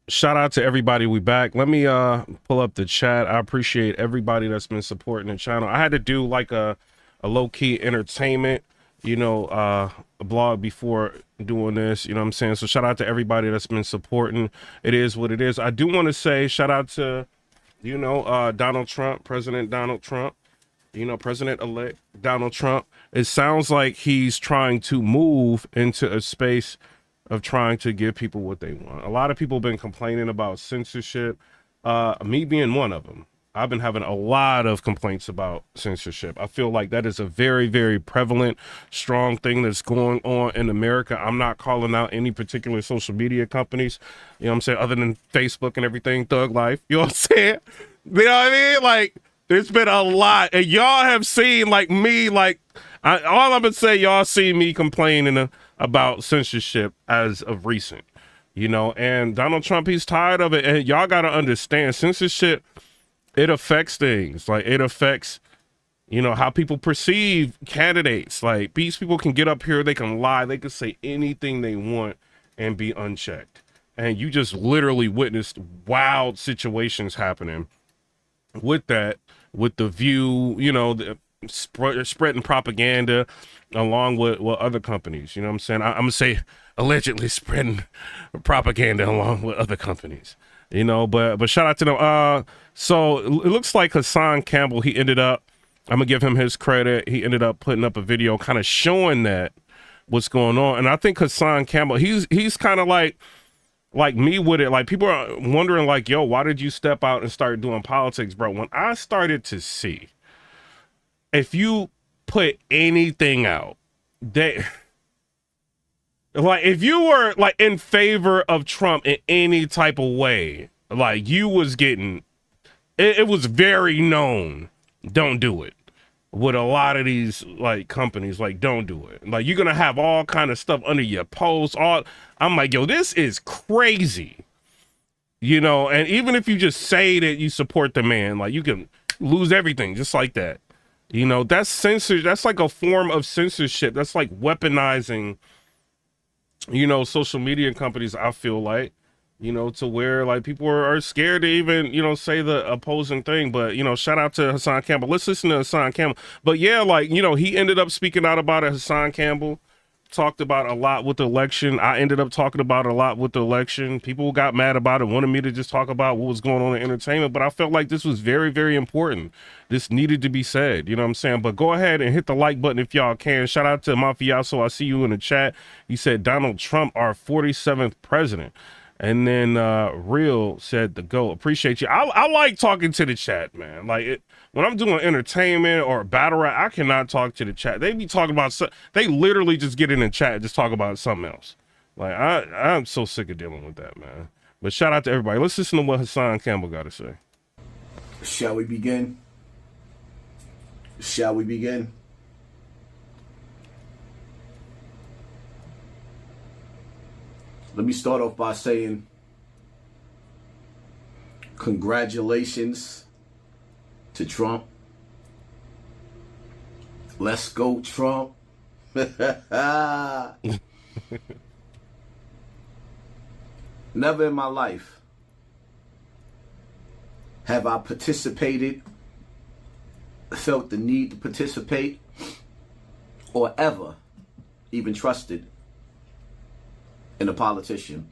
shout out to everybody. We back. Let me pull up the chat. I appreciate everybody that's been supporting the channel. I had to do like a low-key entertainment, a blog before doing this, you know what I'm saying? So shout out to everybody that's been supporting. It is what it is. I do want to say shout out to, Donald Trump, President Donald Trump, President-elect Donald Trump. It sounds like he's trying to move into a space of trying to give people what they want. A lot of people have been complaining about censorship, me being one of them. I've been having a lot of complaints about censorship. I feel like that is a very, very prevalent, strong thing that's going on in America. I'm not calling out any particular social media companies, you know what I'm saying, other than Facebook and everything, Thug Life, you know what I'm saying? You know what I mean? Like, there's been a lot, and y'all have seen, like, me, like, all I'm gonna say, y'all see me complaining about censorship as of recent, and Donald Trump, he's tired of it, and y'all gotta understand, censorship, it affects things. Like, it affects, how people perceive candidates. Like, these people can get up here, they can lie, they can say anything they want and be unchecked. And you just literally witnessed wild situations happening with that, with the View, spreading propaganda along with other companies. You know what I'm saying? I'm going to say allegedly spreading propaganda along with other companies. But shout out to them. So it looks like Hassan Campbell, I'm gonna give him his credit. He ended up putting up a video kind of showing that what's going on. And I think Hassan Campbell, he's kind of like me with it. Like, people are wondering, like, yo, why did you step out and start doing politics, bro? When I started to see, if you put anything out that, like, if you were like in favor of Trump in any type of way, like, you was getting, it was very known, don't do it. With a lot of these like companies, like, don't do it. Like, you're gonna have all kind of stuff under your posts. I'm like, yo, this is crazy. And even if you just say that you support the man, like, you can lose everything just like that. That's that's like a form of censorship. That's like weaponizing, social media companies, I feel like, to where, like, people are scared to even, say the opposing thing. But, shout out to Hassan Campbell. Let's listen to Hassan Campbell. But yeah, like, he ended up speaking out about it. Hassan Campbell talked about a lot with the election. I ended up talking about a lot with the election. People got mad about it, wanted me to just talk about what was going on in entertainment, but I felt like this was very, very important. This needed to be said, you know what I'm saying? But go ahead and hit the like button if y'all can. Shout out to Mafioso. I see you in the chat. You said Donald Trump, our 47th president. And then Real said the GOAT. Appreciate you. I like talking to the chat, man. Like, when I'm doing entertainment or battle rap, I cannot talk to the chat. They be talking about, they literally just get in the chat and just talk about something else. Like, I'm so sick of dealing with that, man. But shout out to everybody. Let's listen to what Hassan Campbell got to say. Shall we begin? Shall we begin? Let me start off by saying congratulations to Trump. Let's go, Trump. Never in my life have I participated, felt the need to participate, or ever even trusted in a politician,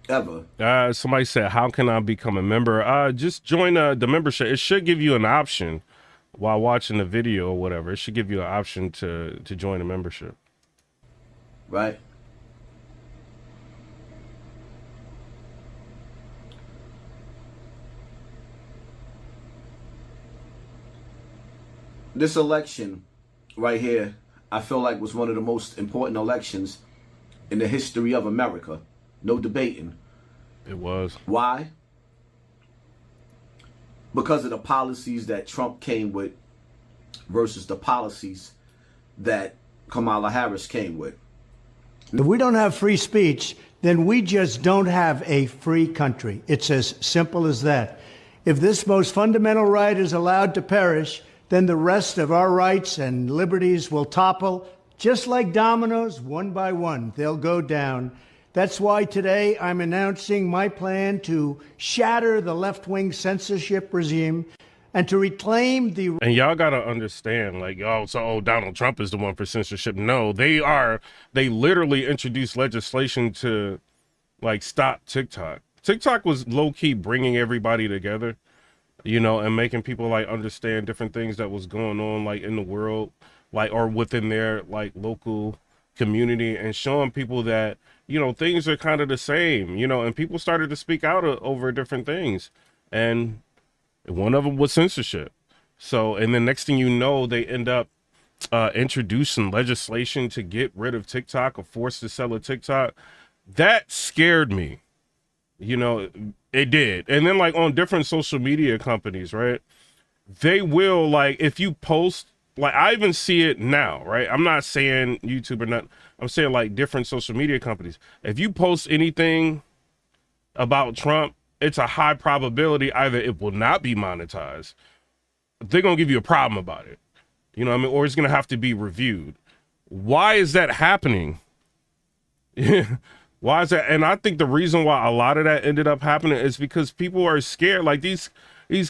ever. Somebody said, how can I become a member? Just join the membership. It should give you an option while watching the video or whatever. It should give you an option to join a membership. Right? This election right here, I feel like was one of the most important elections in the history of America. No debating. It was. Why? Because of the policies that Trump came with versus the policies that Kamala Harris came with. If we don't have free speech, then we just don't have a free country. It's as simple as that. If this most fundamental right is allowed to perish, then the rest of our rights and liberties will topple. Just like dominoes, one by one, they'll go down. That's why today I'm announcing my plan to shatter the left-wing censorship regime and to reclaim the... And y'all gotta understand, like, Donald Trump is the one for censorship. No, they literally introduced legislation to, like, stop TikTok. TikTok was low-key bringing everybody together, you know, and making people, like, understand different things that was going on, like, in the world, like, or within their, like, local community, and showing people that, you know, things are kind of the same, you know, and people started to speak out over different things. And one of them was censorship. So, and then next thing you know, they end up introducing legislation to get rid of TikTok or force to sell a TikTok. That scared me. You know, it did. And then, like, on different social media companies, right? They will, like, if you post, like, I even see it now, right? I'm not saying YouTube or not. I'm saying, like, different social media companies. If you post anything about Trump, it's a high probability either it will not be monetized, they're going to give you a problem about it, you know what I mean, or it's going to have to be reviewed. Why is that happening? Why is that? And I think the reason why a lot of that ended up happening is because people are scared. Like, these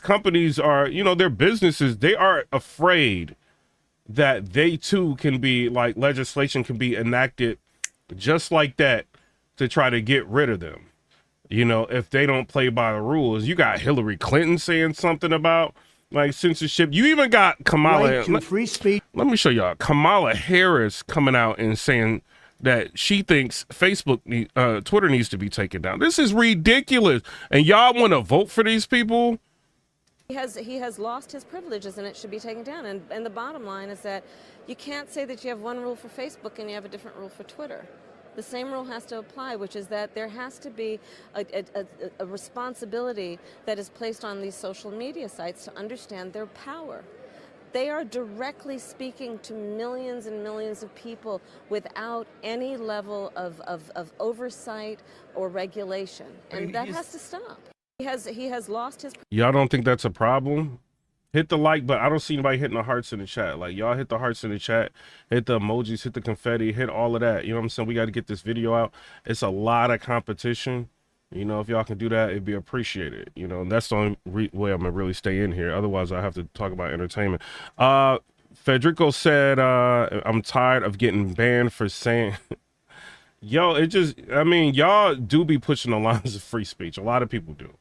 companies are, you know, their businesses, they are afraid that they too can be, like, legislation can be enacted just like that to try to get rid of them. You know, if they don't play by the rules. You got Hillary Clinton saying something about, like, censorship. You even got Kamala. Right to free speech. Let me show y'all. Kamala Harris coming out and saying that she thinks Twitter needs to be taken down. This is ridiculous. And y'all want to vote for these people? He has lost his privileges, and it should be taken down. And the bottom line is that you can't say that you have one rule for Facebook and you have a different rule for Twitter. The same rule has to apply, which is that there has to be a responsibility that is placed on these social media sites to understand their power. They are directly speaking to millions and millions of people without any level of oversight or regulation, and that has to stop. He has lost his... Y'all don't think that's a problem? Hit the like button. I don't see anybody hitting the hearts in the chat. Like, y'all hit the hearts in the chat, hit the emojis, hit the confetti, hit all of that. You know what I'm saying? We got to get this video out. It's a lot of competition. You know, if y'all can do that, it'd be appreciated. You know, and that's the only way I'm gonna really stay in here. Otherwise, I have to talk about entertainment. Federico said, I'm tired of getting banned for saying... Yo, it just, I mean, y'all do be pushing the lines of free speech. A lot of people do.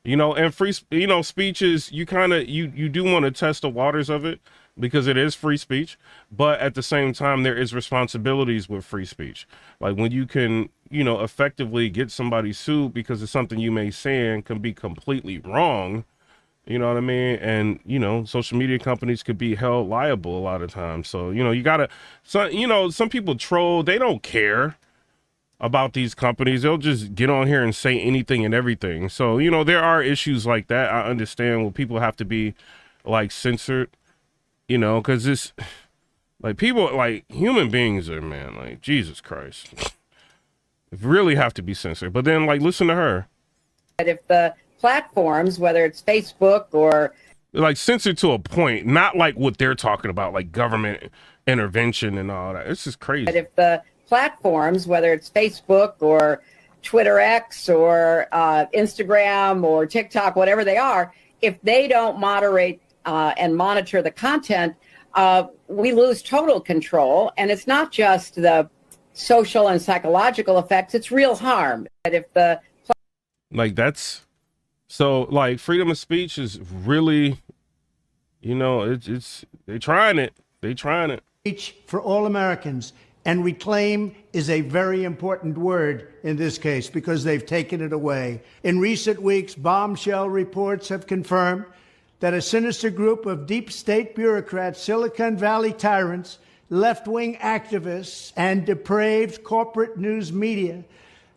You know, and free, you know, speeches, you kind of, you do want to test the waters of it because it is free speech. But at the same time, there is responsibilities with free speech. Like, when you can, you know, effectively get somebody sued because of something you may say and can be completely wrong. You know what I mean? And, you know, social media companies could be held liable a lot of times. So, you know, you got to, you know, some people troll, they don't care about these companies. They'll just get on here and say anything and everything. So, you know, there are issues like that. I understand when people have to be, like, censored, you know, because it's like, people, like, human beings are, man, like, Jesus Christ, really have to be censored. But then, like, listen to her. If the platforms, whether it's Facebook or... like, censored to a point, not like what they're talking about, like government intervention and all that. It's just crazy. If the platforms, whether it's Facebook or Twitter X or Instagram or TikTok, whatever they are, if they don't moderate and monitor the content, we lose total control. And it's not just the social and psychological effects, it's real harm. But if the... like, that's... so, like, freedom of speech is really, you know, it's they trying it. They trying it. Speech for all Americans. And reclaim is a very important word in this case because they've taken it away. In recent weeks, bombshell reports have confirmed that a sinister group of deep state bureaucrats, Silicon Valley tyrants, left-wing activists, and depraved corporate news media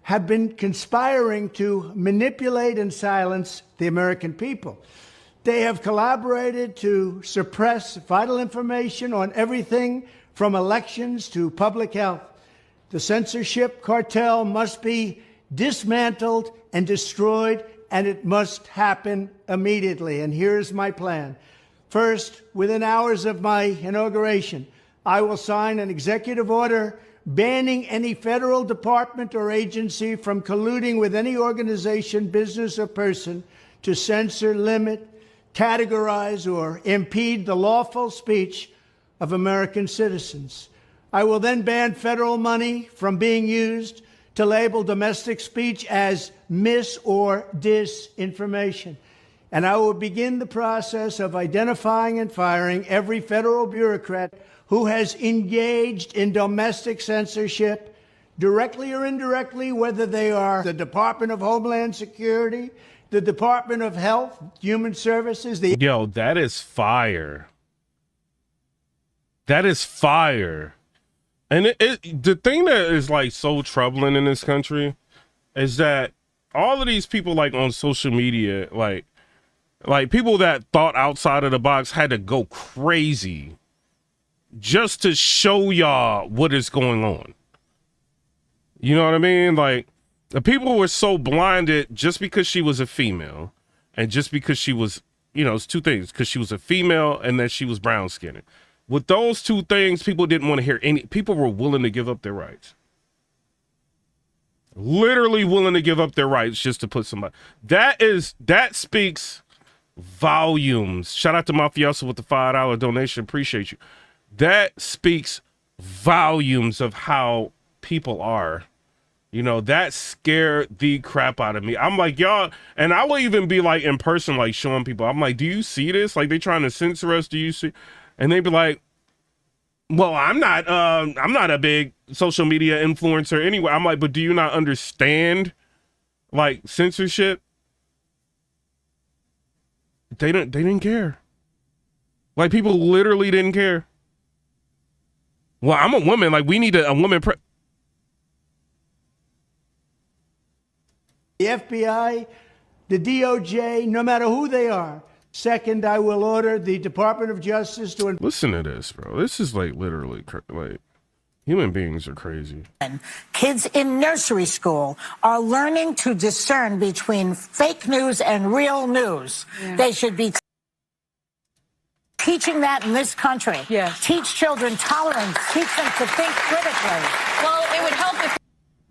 have been conspiring to manipulate and silence the American people. They have collaborated to suppress vital information on everything from elections to public health. The censorship cartel must be dismantled and destroyed, and it must happen immediately. And here's my plan. First, within hours of my inauguration, I will sign an executive order banning any federal department or agency from colluding with any organization, business, or person to censor, limit, categorize, or impede the lawful speech of American citizens. I will then ban federal money from being used to label domestic speech as mis or disinformation. And I will begin the process of identifying and firing every federal bureaucrat who has engaged in domestic censorship, directly or indirectly, whether they are the Department of Homeland Security, the Department of Health, Human Services, the... Yo, that is fire. That is fire. And the thing that is like so troubling in this country is that all of these people like on social media, like people that thought outside of the box had to go crazy just to show y'all what is going on. You know what I mean? Like, the people were so blinded just because she was a female and just because she was, you know, it's two things, because she was a female and that she was brown skinned. With those two things, people didn't want to hear any, people were willing to give up their rights. Literally willing to give up their rights just to put somebody. That speaks volumes. Shout out to Mafioso with the $5 donation. Appreciate you. That speaks volumes of how people are. You know, that scared the crap out of me. I'm like, y'all, and I will even be like in person, like showing people, I'm like, do you see this? Like, they trying to censor us. Do you see? And they'd be like, well, I'm not a big social media influencer anyway. I'm like, but do you not understand like censorship? They didn't care. Like, people literally didn't care. Well, I'm a woman. Like, we need a woman. The FBI, the DOJ, no matter who they are. Second, I will order the Department of Justice to... Listen to this, bro. This is like literally like human beings are crazy. Kids in nursery school are learning to discern between fake news and real news. Yeah. They should be teaching that in this country. Yes. Teach children tolerance. Teach them to think critically. Well, it would help if...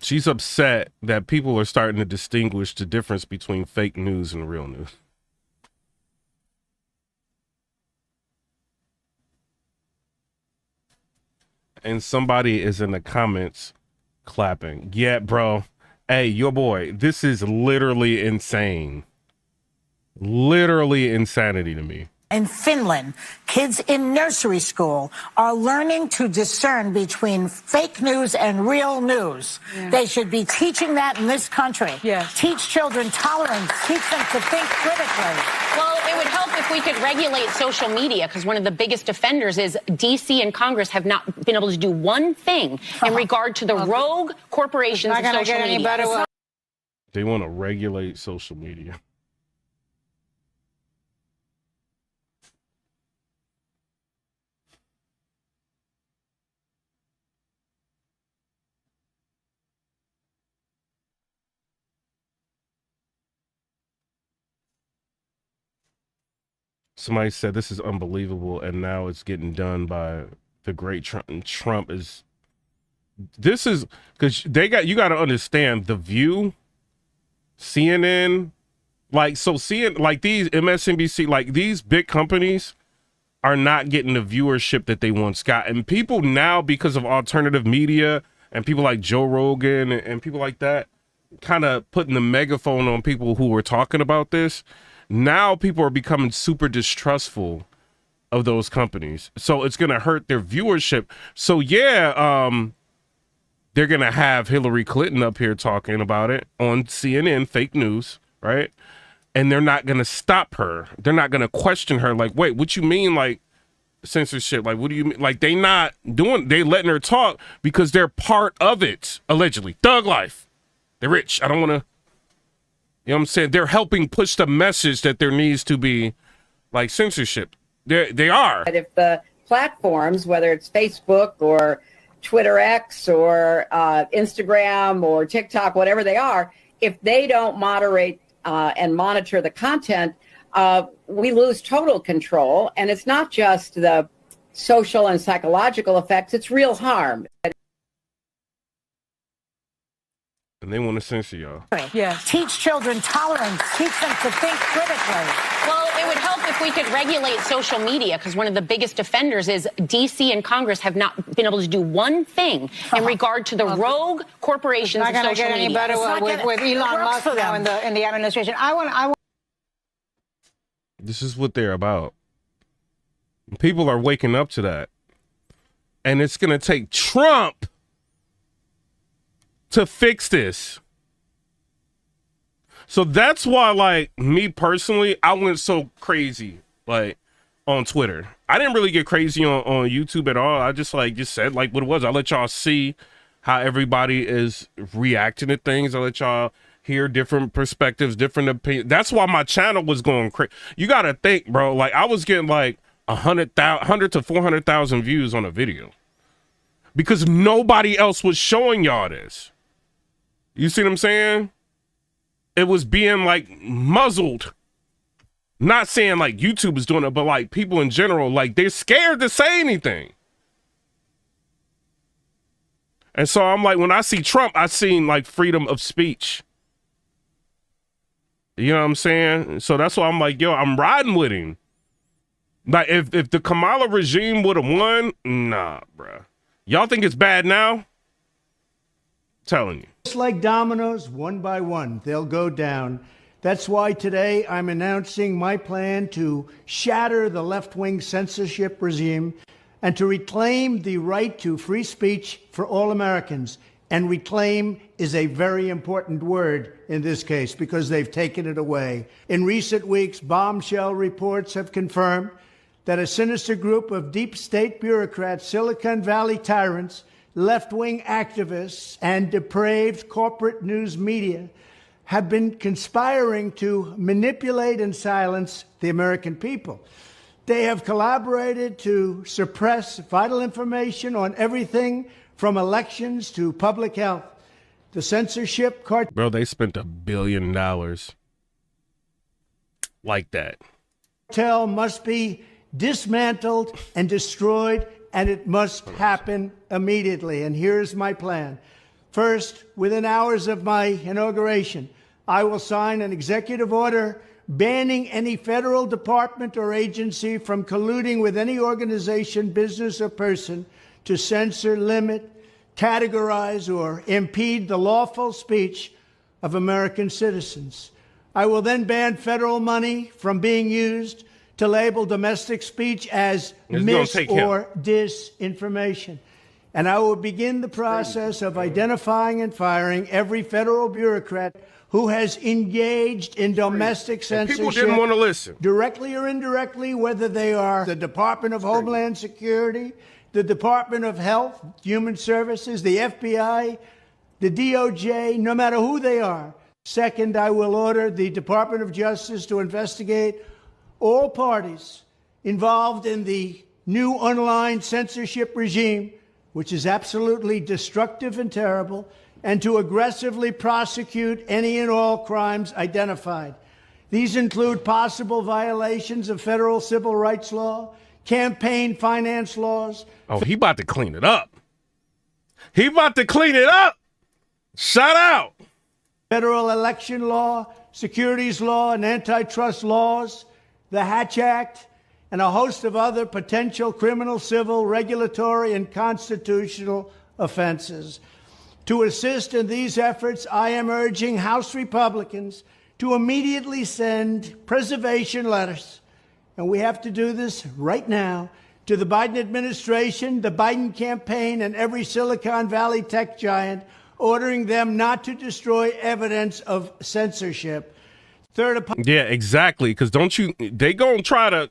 She's upset that people are starting to distinguish the difference between fake news and real news. And somebody is in the comments clapping. Yeah, bro. Hey, your boy, this is literally insane. Literally insanity to me. In Finland, kids in nursery school are learning to discern between fake news and real news. Yeah. They should be teaching that in this country. Yes. Teach children tolerance. Teach them to think critically. Well, it would help if we could regulate social media, because one of the biggest offenders is D.C. and Congress have not been able to do one thing in regard to the rogue corporations of social media. They want to regulate social media. Somebody said this is unbelievable, and now it's getting done by the great Trump. And Trump is, this is, because you got to understand, The View, CNN, like, so CNN, like these MSNBC, like these big companies are not getting the viewership that they once got. And people now, because of alternative media and people like Joe Rogan and people like that, kind of putting the megaphone on people who were talking about this. Now people are becoming super distrustful of those companies. So it's going to hurt their viewership. So yeah, they're going to have Hillary Clinton up here talking about it on CNN, fake news, right? And they're not going to stop her. They're not going to question her. Like, wait, what you mean? Like censorship? Like, what do you mean? Like, they letting her talk because they're part of it. Allegedly. Thug life. They're rich. I don't want to. You know what I'm saying? They're helping push the message that there needs to be, like, censorship. They are. But if the platforms, whether it's Facebook or Twitter X or Instagram or TikTok, whatever they are, if they don't moderate and monitor the content, we lose total control. And it's not just the social and psychological effects, it's real harm. and they want to censor y'all. Yes. Teach children tolerance. Teach them to think critically. Well, it would help if we could regulate social media, because one of the biggest offenders is D.C. and Congress have not been able to do one thing in regard to the rogue corporations of social media. It's not going to get any better with Elon Musk now in the administration. I want. This is what they're about. People are waking up to that. And it's going to take Trump to fix this. So that's why, like, me personally, I went so crazy, like, on Twitter. I didn't really get crazy on YouTube at all. I just said, like, what it was. I let y'all see how everybody is reacting to things. I let y'all hear different perspectives, different opinions. That's why my channel was going crazy. You got to think, bro. Like, I was getting, like, 100 to 400,000 views on a video because nobody else was showing y'all this. You see what I'm saying? It was being like muzzled. Not saying like YouTube is doing it, but like people in general, like they're scared to say anything. And so I'm like, when I see Trump, I seen like freedom of speech. You know what I'm saying? So that's why I'm like, yo, I'm riding with him. Like if the Kamala regime would have won, nah, bruh. Y'all think it's bad now? Telling you. Just like dominoes, one by one, they'll go down. That's why today I'm announcing my plan to shatter the left-wing censorship regime and to reclaim the right to free speech for all Americans. And reclaim is a very important word in this case because they've taken it away. In recent weeks, bombshell reports have confirmed that a sinister group of deep state bureaucrats, Silicon Valley tyrants, left-wing activists, and depraved corporate news media have been conspiring to manipulate and silence the American people. They have collaborated to suppress vital information on everything from elections to public health. The censorship cartel... Bro, they spent $1 billion like that. ...cartel must be dismantled and destroyed, and it must happen immediately. And here's my plan. First, within hours of my inauguration, I will sign an executive order banning any federal department or agency from colluding with any organization, business, or person to censor, limit, categorize, or impede the lawful speech of American citizens. I will then ban federal money from being used to label domestic speech as mis or disinformation. And I will begin the process of identifying and firing every federal bureaucrat who has engaged in domestic censorship. People didn't want to listen. Directly or indirectly, whether they are the Department of Homeland Security, the Department of Health, Human Services, the FBI, the DOJ, no matter who they are. Second, I will order the Department of Justice to investigate all parties involved in the new online censorship regime, which is absolutely destructive and terrible, and to aggressively prosecute any and all crimes identified. These include possible violations of federal civil rights law, campaign finance laws. Oh, he about to clean it up. He about to clean it up. Shout out. Federal election law, securities law, and antitrust laws, the Hatch Act, and a host of other potential criminal, civil, regulatory, and constitutional offenses. To assist in these efforts, I am urging House Republicans to immediately send preservation letters, and we have to do this right now, to the Biden administration, the Biden campaign, and every Silicon Valley tech giant, ordering them not to destroy evidence of censorship. Third, yeah, exactly. Because they gonna try to,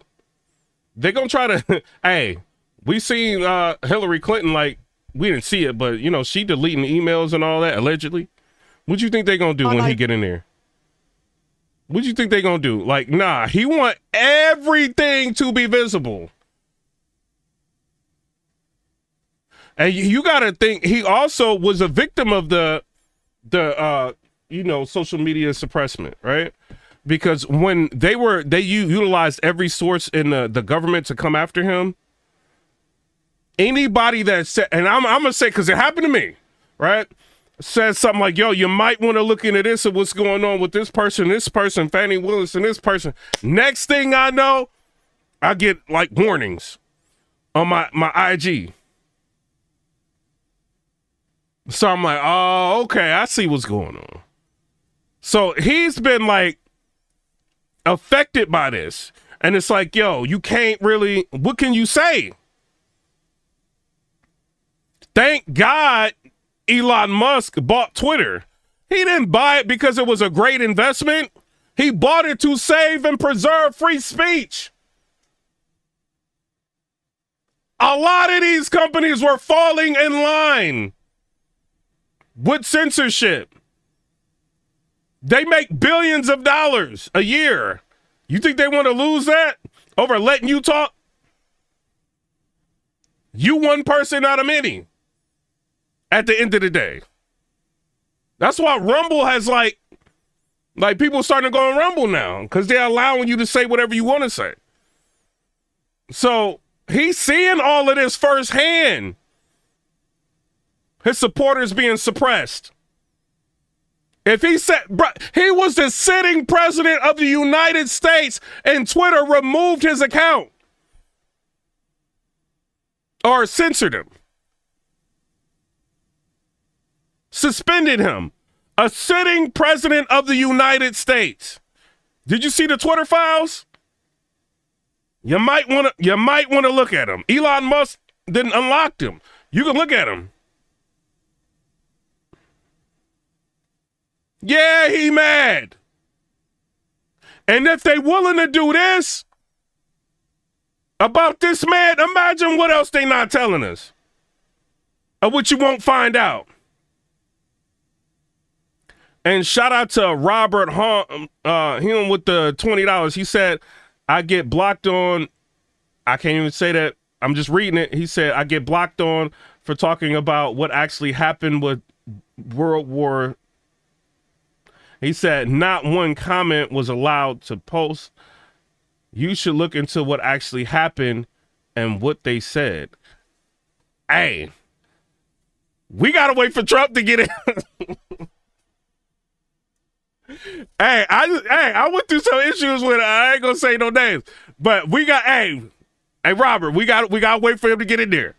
hey, we seen Hillary Clinton, like, we didn't see it, but, you know, she deleting emails and all that, allegedly. What you think they gonna do when he get in there? What you think they gonna do? Like, nah, he want everything to be visible. And you gotta think, he also was a victim of the you know, social media suppressment, right? Because when they utilized every source in the government to come after him. Anybody that said, and I'm gonna say, because it happened to me, right? says something like, yo, you might want to look into this and what's going on with this person, Fannie Willis, and this person. Next thing I know, I get like warnings on my IG. So I'm like, oh, okay, I see what's going on. So he's been like affected by this. And it's like, yo, you can't really, what can you say? Thank God Elon Musk bought Twitter. He didn't buy it because it was a great investment. He bought it to save and preserve free speech. A lot of these companies were falling in line with censorship. They make billions of dollars a year. You think they want to lose that over letting you talk? You one person out of many at the end of the day. That's why Rumble has like people starting to go on Rumble now because they're allowing you to say whatever you want to say. So he's seeing all of this firsthand. His supporters being suppressed. If he said, he was the sitting president of the United States and Twitter removed his account or censored him, suspended him, a sitting president of the United States. Did you see the Twitter files? You might want to look at them. Elon Musk didn't unlock them. You can look at them. Yeah, he mad. And if they willing to do this about this man, imagine what else they not telling us. Or what you won't find out. And shout out to Robert him with the $20. He said, I get blocked on, I can't even say that, I'm just reading it. He said, I get blocked on for talking about what actually happened with World War. He said, not one comment was allowed to post. You should look into what actually happened and what they said. Hey, we got to wait for Trump to get in. I went through some issues with, I ain't going to say no names, but we got, hey, Robert, we got to wait for him to get in there.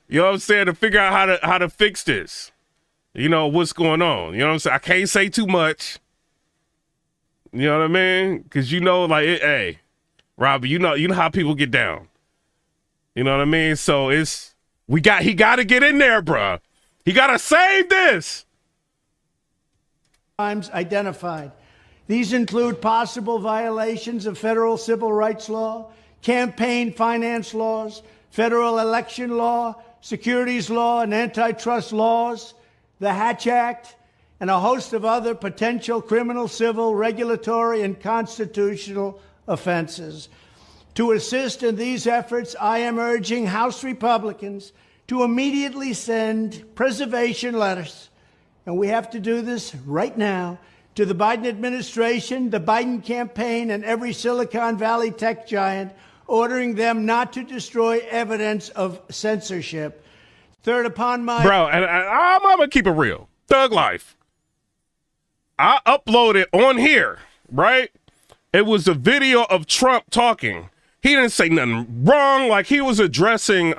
You know what I'm saying? To figure out how to fix this. You know, what's going on. You know what I'm saying? I can't say too much. You know what I mean? Because you know, like, hey, Robert, you know how people get down. You know what I mean? So he got to get in there, bruh. He got to save this. Crimes identified. These include possible violations of federal civil rights law, campaign finance laws, federal election law, securities law, and antitrust laws, the Hatch Act, and a host of other potential criminal, civil, regulatory, and constitutional offenses. To assist in these efforts, I am urging House Republicans to immediately send preservation letters, and we have to do this right now, to the Biden administration, the Biden campaign, and every Silicon Valley tech giant, ordering them not to destroy evidence of censorship. Third, upon my... Bro, and I'm going to keep it real. Thug life. I uploaded on here, right? It was a video of Trump talking. He didn't say nothing wrong. Like he was addressing,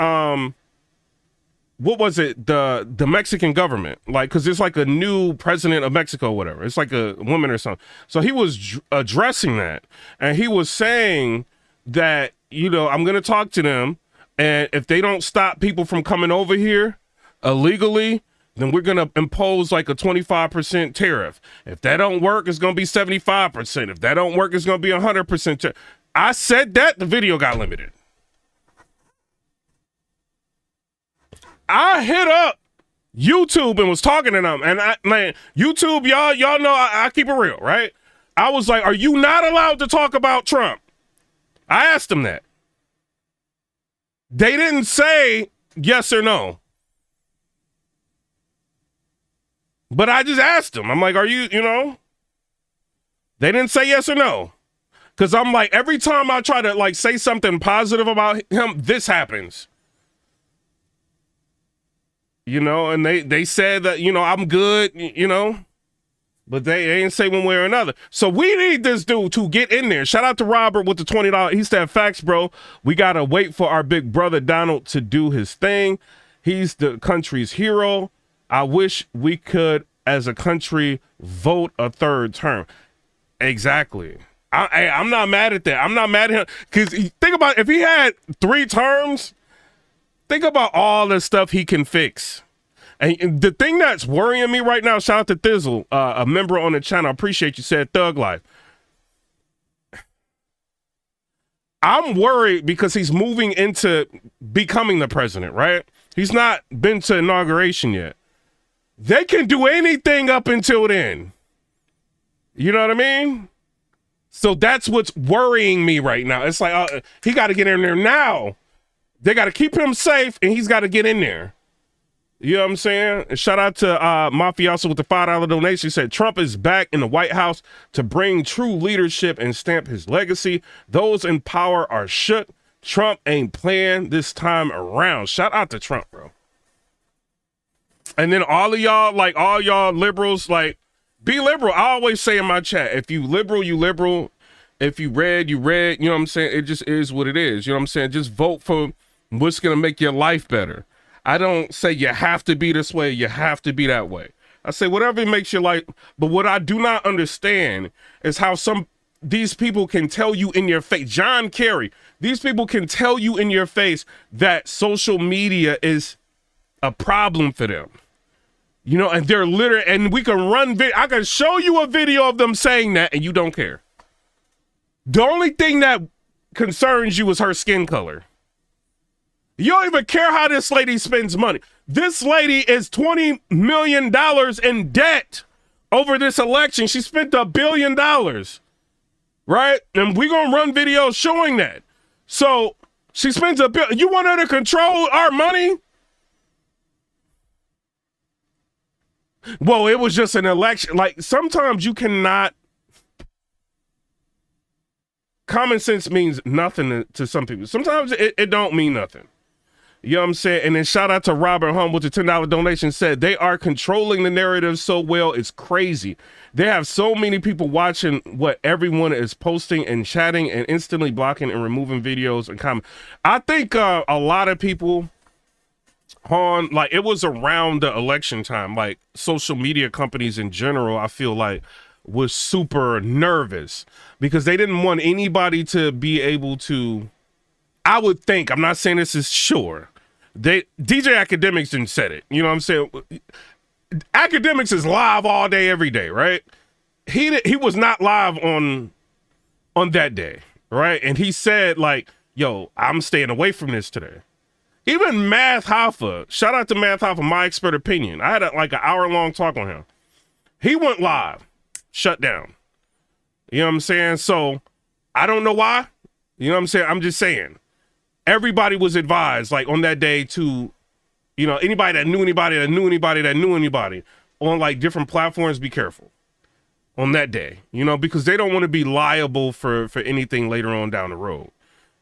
what was it? The Mexican government. Like, cause it's like a new president of Mexico, or whatever. It's like a woman or something. So he was addressing that. And he was saying that, you know, I'm going to talk to them. And if they don't stop people from coming over here illegally, then we're going to impose like a 25% tariff. If that don't work, it's going to be 75%. If that don't work, it's going to be 100%. I said that, the video got limited. I hit up YouTube and was talking to them. And man, YouTube, y'all know I keep it real, right? I was like, are you not allowed to talk about Trump? I asked them that. They didn't say yes or no. But I just asked them. I'm like, are you know? They didn't say yes or no. Because I'm like, every time I try to like say something positive about him, this happens. you know, and they said that, you know, I'm good, you know, but they ain't say one way or another. So we need this dude to get in there. Shout out to Robert with the $20. He said, facts, bro. We got to wait for our big brother Donald to do his thing. He's the country's hero. I wish we could, as a country, vote a third term. Exactly. I'm not mad at that. I'm not mad at him. Because think about, if he had 3 terms, think about all the stuff he can fix. And the thing that's worrying me right now, shout out to Thizzle, a member on the channel, appreciate you, said Thug Life. I'm worried because he's moving into becoming the president, right? He's not been to inauguration yet. They can do anything up until then. You know what I mean? So that's what's worrying me right now. It's like, he got to get in there now. They got to keep him safe, and he's got to get in there. You know what I'm saying? And shout out to Mafioso with the $5 donation. He said, Trump is back in the White House to bring true leadership and stamp his legacy. Those in power are shook. Trump ain't playing this time around. Shout out to Trump, bro. And then all of y'all, like all y'all liberals, like, be liberal. I always say in my chat, if you liberal, you liberal. If you red, you red. You know what I'm saying? It just is what it is. You know what I'm saying? Just vote for what's going to make your life better. I don't say you have to be this way, you have to be that way. I say whatever makes your life. But what I do not understand is how these people can tell you in your face, John Kerry, these people can tell you in your face that social media is a problem for them. You know, and they're literally, and we can run, I can show you a video of them saying that and you don't care. The only thing that concerns you is her skin color. You don't even care how this lady spends money. This lady is $20 million in debt over this election. She spent $1 billion, right? And we're going to run videos showing that. So she spends $1 billion. You want her to control our money? Well, it was just an election. Like, sometimes you cannot. Common sense means nothing to some people. Sometimes it don't mean nothing. You know what I'm saying? And then shout out to Robert Hum with the $10 donation, said they are controlling the narrative so well, it's crazy. They have so many people watching what everyone is posting and chatting and instantly blocking and removing videos and comments. I think a lot of people on, like, it was around the election time, like social media companies in general, I feel like was super nervous because they didn't want anybody to be able to, I would think, I'm not saying this is sure. DJ Academics didn't said it. You know what I'm saying? Academics is live all day, every day, right? He was not live on that day, right? And he said, like, yo, I'm staying away from this today. Even Math Hoffa, shout out to Math Hoffa, my expert opinion. I had like an hour-long talk on him. He went live, shut down. You know what I'm saying? So I don't know why. You know what I'm saying? I'm just saying. Everybody was advised, like, on that day to, you know, anybody that knew anybody that knew anybody that knew anybody on, like, different platforms, be careful on that day, you know, because they don't want to be liable for anything later on down the road,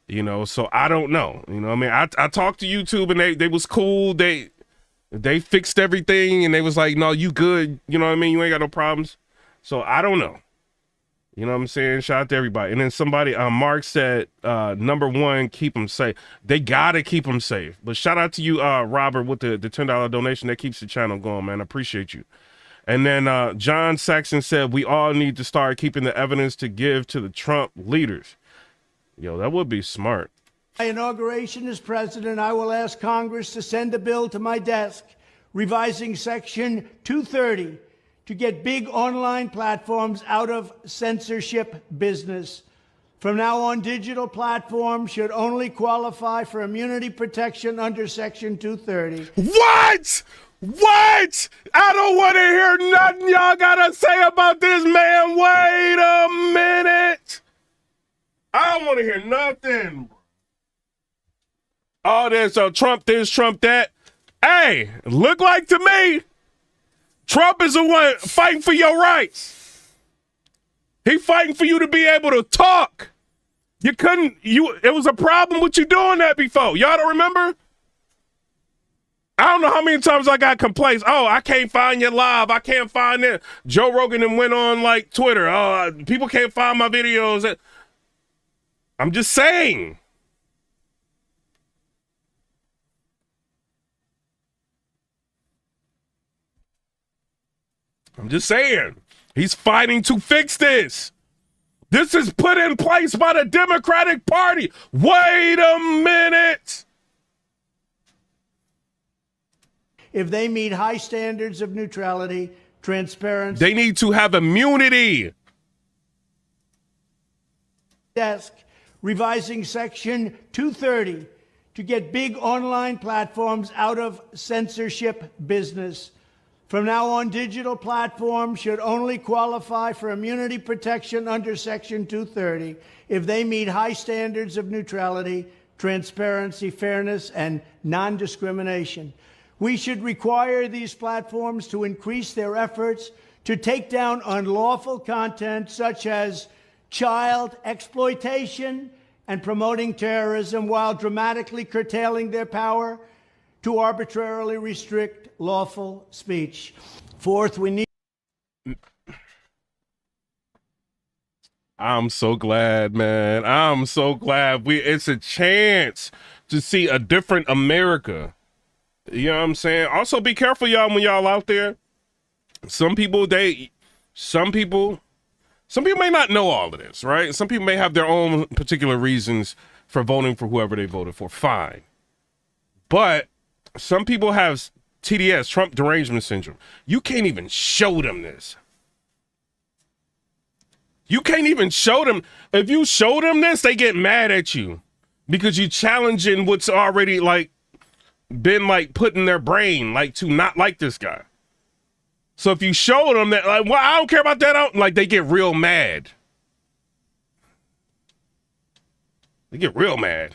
you know. So I don't know, you know what I mean? I talked to YouTube and they was cool. They fixed everything and they was like, no, you good. You know what I mean? You ain't got no problems. So I don't know. You know what I'm saying? Shout out to everybody. And then somebody, Mark said, number one, keep them safe. They got to keep them safe. But shout out to you, Robert, with the $10 donation. That keeps the channel going, man. I appreciate you. And then John Saxon said, we all need to start keeping the evidence to give to the Trump leaders. Yo, that would be smart. My inauguration as president, I will ask Congress to send a bill to my desk revising Section 230 to get big online platforms out of censorship business. From now on, digital platforms should only qualify for immunity protection under Section 230. What? What? I don't want to hear nothing y'all gotta say about this man. Wait a minute. I don't want to hear nothing. All this, Trump this, Trump that. Hey, look like to me, Trump is the one fighting for your rights. He fighting for you to be able to talk. It was a problem with you doing that before. Y'all don't remember? I don't know how many times I got complaints. Oh, I can't find your live. I can't find it. Joe Rogan and went on like Twitter. Oh, people can't find my videos. I'm just saying. I'm just saying. He's fighting to fix this. This is put in place by the Democratic Party. Wait a minute. If they meet high standards of neutrality, transparency. They need to have immunity. Desk, revising Section 230 to get big online platforms out of censorship business. From now on, digital platforms should only qualify for immunity protection under Section 230 if they meet high standards of neutrality, transparency, fairness, and non-discrimination. We should require these platforms to increase their efforts to take down unlawful content such as child exploitation and promoting terrorism, while dramatically curtailing their power to arbitrarily restrict lawful speech. Fourth, we need... I'm so glad, man. I'm so glad it's a chance to see a different America. You know what I'm saying? Also, be careful, y'all, when y'all out there. Some people may not know all of this, right? Some people may have their own particular reasons for voting for whoever they voted for. Fine. But some people have TDS, Trump derangement syndrome. You can't even show them this. You can't even show them. If you show them this, they get mad at you because you challenging what's already been put in their brain, to not like this guy. So if you show them that, well, I don't care about that, they get real mad. They get real mad.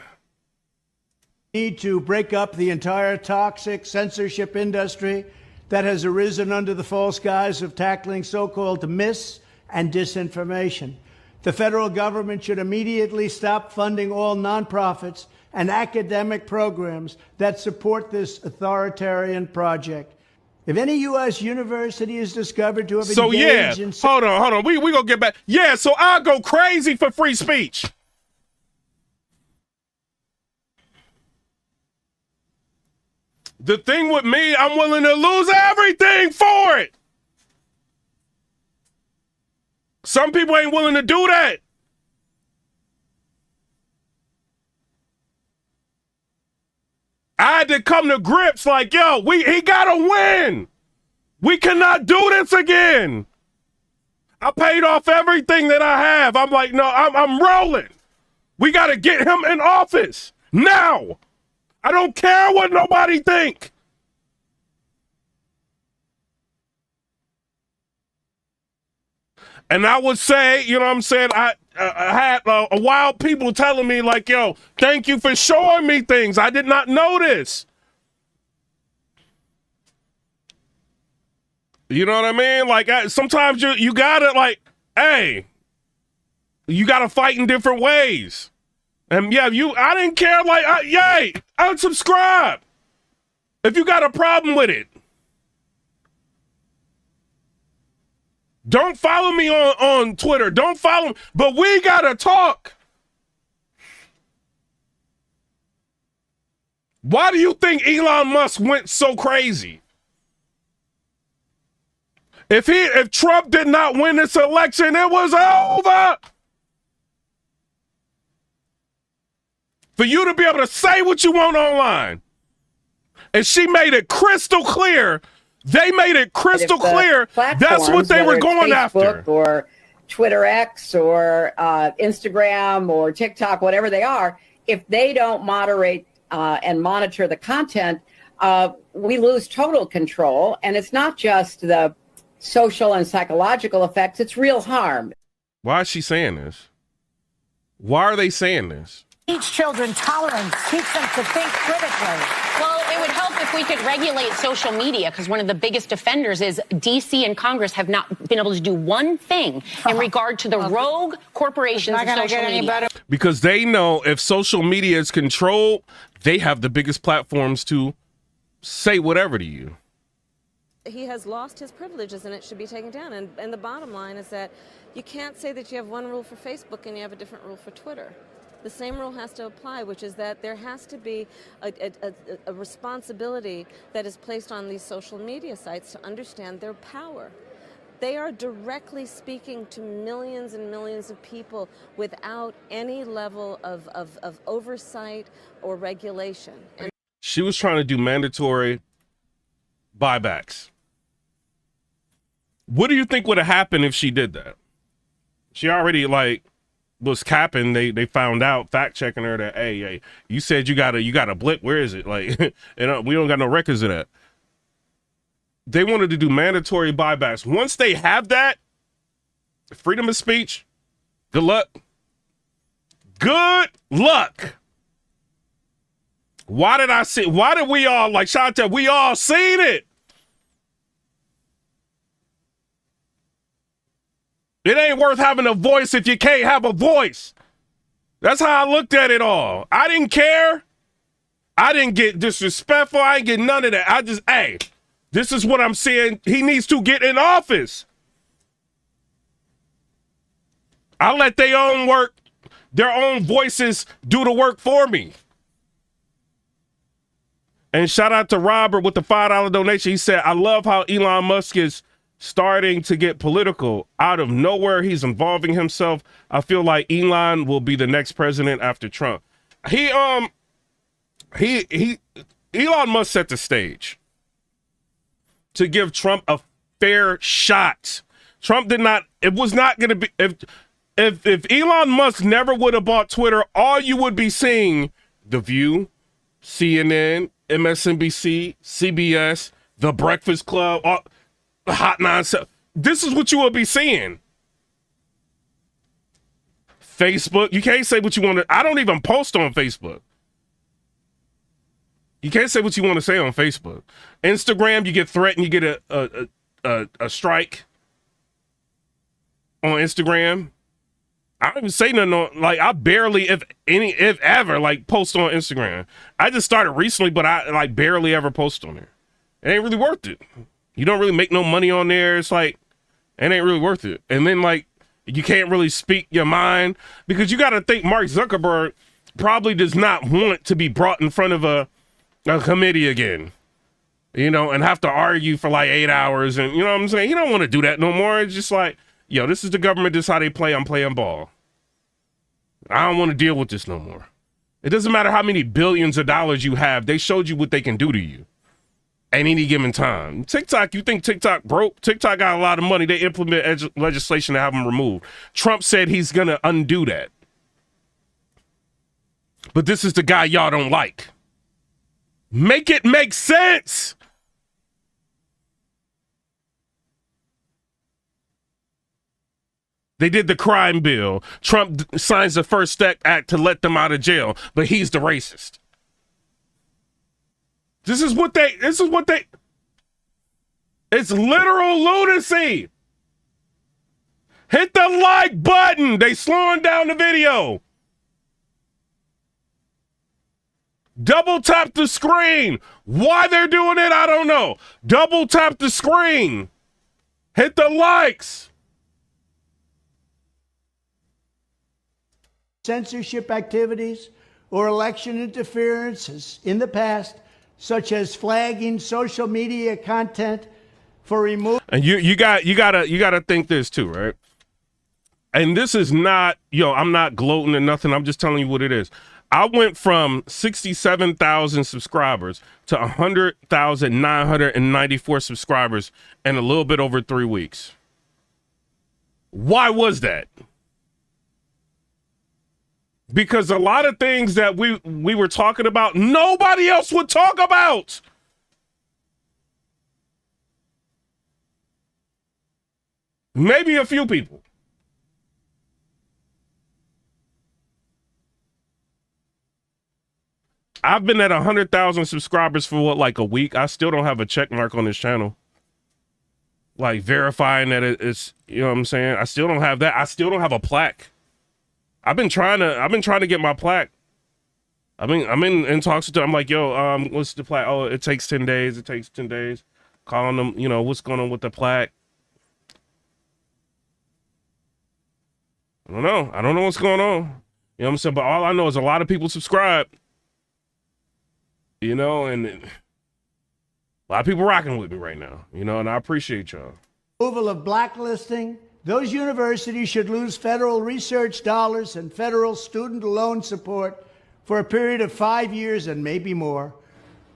Need to break up the entire toxic censorship industry that has arisen under the false guise of tackling so-called mis- and disinformation. The federal government should immediately stop funding all nonprofits and academic programs that support this authoritarian project. If any U.S. university is discovered to have engaged in... Hold on. We gonna get back. Yeah, so I'll go crazy for free speech. The thing with me, I'm willing to lose everything for it. Some people ain't willing to do that. I had to come to grips he gotta win. We cannot do this again. I paid off everything that I have. I'm no, I'm rolling. We gotta get him in office now. I don't care what nobody think. And I would say, you know what I'm saying, I had a wild people telling me yo, thank you for showing me things. I did not know this. You know what I mean? Sometimes you gotta hey, you gotta fight in different ways. And yeah, I didn't care. Yay, unsubscribe if you got a problem with it. Don't follow me on Twitter. Don't follow me. But we gotta talk. Why do you think Elon Musk went so crazy? If Trump did not win this election, it was over. For you to be able to say what you want online. And she made it crystal clear. They made it crystal clear. That's what they were going after. Or Twitter X or Instagram or TikTok, whatever they are, if they don't moderate and monitor the content, we lose total control. And it's not just the social and psychological effects, it's real harm. Why is she saying this? Why are they saying this? Teach children tolerance, teach them to think critically. Well, it would help if we could regulate social media, because one of the biggest offenders is D.C. and Congress have not been able to do one thing in regard to the rogue corporations of social media. Because they know if social media is controlled, they have the biggest platforms to say whatever to you. He has lost his privileges and it should be taken down. And the bottom line is that you can't say that you have one rule for Facebook and you have a different rule for Twitter. The same rule has to apply, which is that there has to be a responsibility that is placed on these social media sites to understand their power. They are directly speaking to millions and millions of people without any level of oversight or regulation. And she was trying to do mandatory buybacks. What do you think would have happened if she did that? She already was capping. They found out, fact checking her, that hey, you said you got a blip. Where is it? And we don't got no records of that. They wanted to do mandatory buybacks. Once they have that, freedom of speech, good luck. Good luck. Why did we all, like Chantel, we all seen it. It ain't worth having a voice if you can't have a voice. That's how I looked at it all. I didn't care. I didn't get disrespectful. I didn't get none of that. I just, hey, this is what I'm saying. He needs to get in office. I let their own voices do the work for me. And shout out to Robert with the $5 donation. He said, I love how Elon Musk is starting to get political. Out of nowhere, he's involving himself. I feel like Elon will be the next president after Trump. Elon Musk set the stage to give Trump a fair shot. Trump did not, it was not going to be, if Elon Musk never would have bought Twitter, all you would be seeing, The View, CNN, MSNBC, CBS, The Breakfast Club, Hot 97. This is what you will be seeing. Facebook, you can't say what you want to. I don't even post on Facebook. You can't say what you want to say on Facebook. Instagram, you get threatened, you get a strike on Instagram. I don't even say nothing on, I barely, if ever, post on Instagram. I just started recently, but I barely ever post on there. It ain't really worth it. You don't really make no money on there. It's it ain't really worth it. And then you can't really speak your mind because you got to think Mark Zuckerberg probably does not want to be brought in front of a committee again, and have to argue for 8 hours. And you know what I'm saying? He don't want to do that no more. It's just yo, this is the government. This is how they play. I'm playing ball. I don't want to deal with this no more. It doesn't matter how many billions of dollars you have. They showed you what they can do to you at any given time. TikTok, you think TikTok broke? TikTok got a lot of money. They implement legislation to have them removed. Trump said he's going to undo that. But this is the guy y'all don't like. Make it make sense. They did the crime bill. Trump signs the First Step Act to let them out of jail, but he's the racist. This is what they, it's literal lunacy. Hit the like button. They slowing down the video. Double tap the screen. Why they're doing it, I don't know. Double tap the screen. Hit the likes. Censorship activities or election interferences in the past, such as flagging social media content for removal. And you gotta think this too, right? And this is not, I'm not gloating or nothing. I'm just telling you what it is. I went from 67,000 subscribers to 100,994 subscribers in a little bit over 3 weeks. Why was that? Because a lot of things that we were talking about, nobody else would talk about. Maybe a few people. I've been at 100,000 subscribers for a week. I still don't have a check mark on this channel. Verifying that it's, you know what I'm saying? I still don't have that. I still don't have a plaque. I've been trying to get my plaque. I'm in talks with them. I'm like, yo, what's the plaque? Oh, it takes 10 days. It takes 10 days. Calling them, you know, what's going on with the plaque? I don't know. I don't know what's going on. You know what I'm saying? But all I know is a lot of people subscribe. You know, and a lot of people rocking with me right now. You know, and I appreciate y'all. Removal of blacklisting. Those universities should lose federal research dollars and federal student loan support for a period of 5 years and maybe more.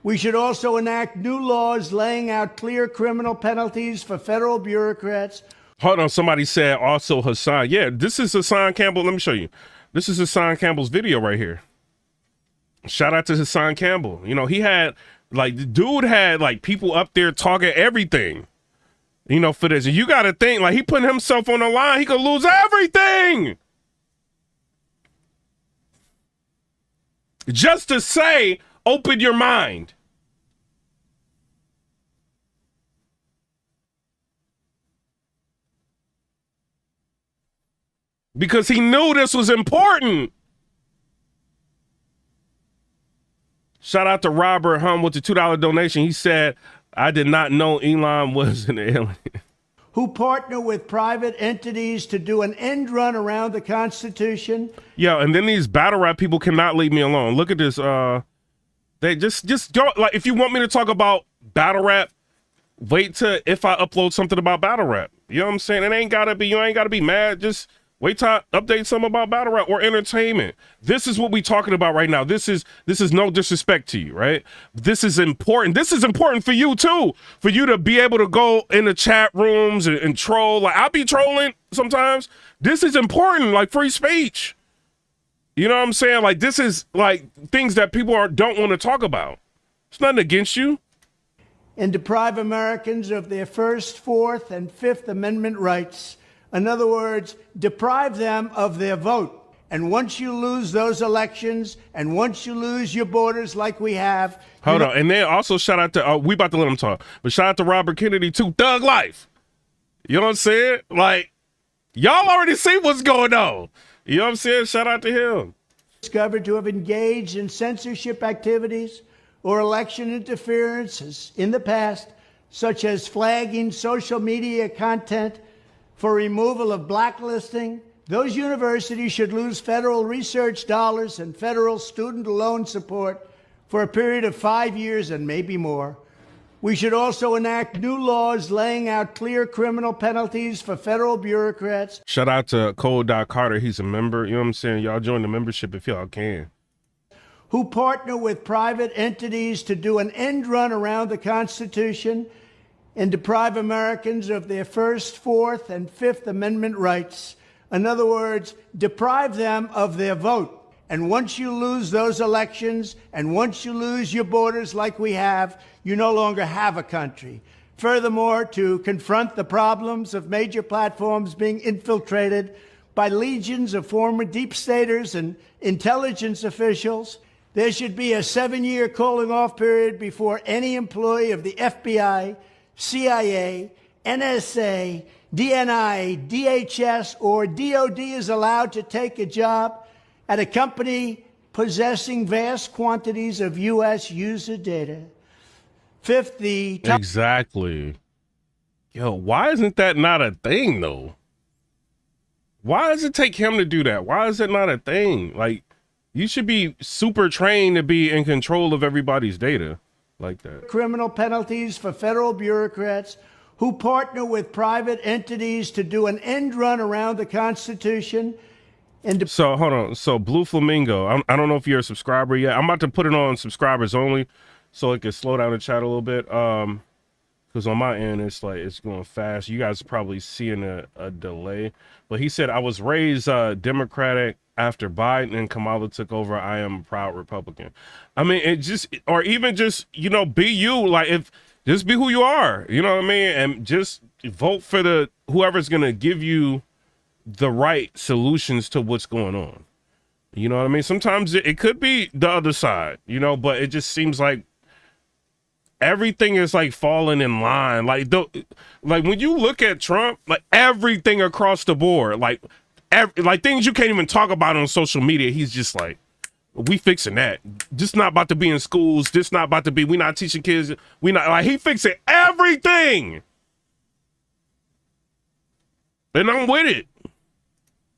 We should also enact new laws laying out clear criminal penalties for federal bureaucrats. Hold on, somebody said also Hassan. Yeah, this is Hassan Campbell. Let me show you. This is Hassan Campbell's video right here. Shout out to Hassan Campbell. You know, he had, like, the dude had, like, people up there talking everything, you know, for this. And you got to think, like, he putting himself on the line. He could lose everything. Just to say, open your mind. Because he knew this was important. Shout out to Robert Hum with the $2 donation. He said, I did not know Elon was an alien. Who partner with private entities to do an end run around the Constitution. Yeah, and then these battle rap people cannot leave me alone. Look at this. They just go, like, if you want me to talk about battle rap, wait till if I upload something about battle rap. You know what I'm saying? It ain't gotta be, you ain't gotta be mad. Just wait till I update something about battle rap or entertainment. This is what we talking about right now. This is no disrespect to you, right? This is important. This is important for you too, for you to be able to go in the chat rooms and troll. Like, I'll be trolling sometimes. This is important, like free speech. You know what I'm saying? Like, this is like things that people don't want to talk about. It's nothing against you. And deprive Americans of their First, Fourth, and Fifth Amendment rights. In other words, deprive them of their vote. And once you lose those elections, and once you lose your borders like we have. Hold on. And then also shout out to, we about to let him talk, but shout out to Robert Kennedy too. Thug Life. You know what I'm saying? Like, y'all already see what's going on. You know what I'm saying? Shout out to him. Discovered to have engaged in censorship activities or election interferences in the past, such as flagging social media content for removal of blacklisting. Those universities should lose federal research dollars and federal student loan support for a period of 5 years and maybe more. We should also enact new laws laying out clear criminal penalties for federal bureaucrats. Shout out to Cole Carter. He's a member. You know what I'm saying? Y'all join the membership if y'all can. Who partner with private entities to do an end run around the Constitution and deprive Americans of their First, Fourth, and Fifth Amendment rights. In other words, deprive them of their vote. And once you lose those elections, and once you lose your borders like we have, you no longer have a country. Furthermore, to confront the problems of major platforms being infiltrated by legions of former deep staters and intelligence officials, there should be a 7-year calling off period before any employee of the FBI, CIA, NSA, DNI, DHS, or DOD is allowed to take a job at a company possessing vast quantities of U.S. user data. Fifth, Exactly. Yo, why isn't that not a thing, though? Why does it take him to do that? Why is it not a thing? Like, you should be super trained to be in control of everybody's data like that. Criminal penalties for federal bureaucrats who partner with private entities to do an end run around the Constitution. And so hold on. So Blue Flamingo, I don't know if you're a subscriber yet. I'm about to put it on subscribers only so it can slow down the chat a little bit. Because on my end, it's like it's going fast. You guys are probably seeing a delay. But he said, I was raised Democratic after Biden and Kamala took over. I am a proud Republican. I mean, it just, or even just, you know, be you. Like, if just be who you are, you know what I mean? And just vote for the whoever's going to give you the right solutions to what's going on. You know what I mean? Sometimes it could be the other side, you know, but it just seems like everything is like falling in line. Like when you look at Trump, like everything across the board, like things you can't even talk about on social media, he's just like We fixing that. This not about to be in schools. This not about to be, we not teaching kids. We not, like, he fixing everything. And I'm with it.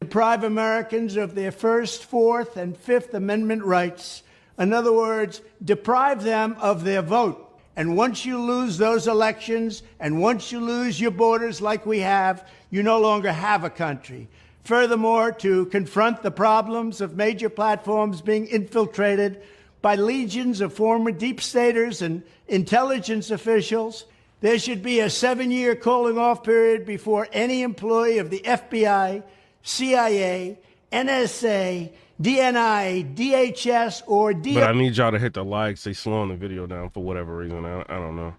Deprive Americans of their First, Fourth, and Fifth Amendment rights. In other words, deprive them of their vote. And once you lose those elections, and once you lose your borders like we have, you no longer have a country. Furthermore, to confront the problems of major platforms being infiltrated by legions of former deep staters and intelligence officials, there should be a 7-year calling off period before any employee of the FBI, CIA, NSA, DNI, DHS, or DOD. But I need y'all to hit the likes. They slowing the video down for whatever reason. I don't know.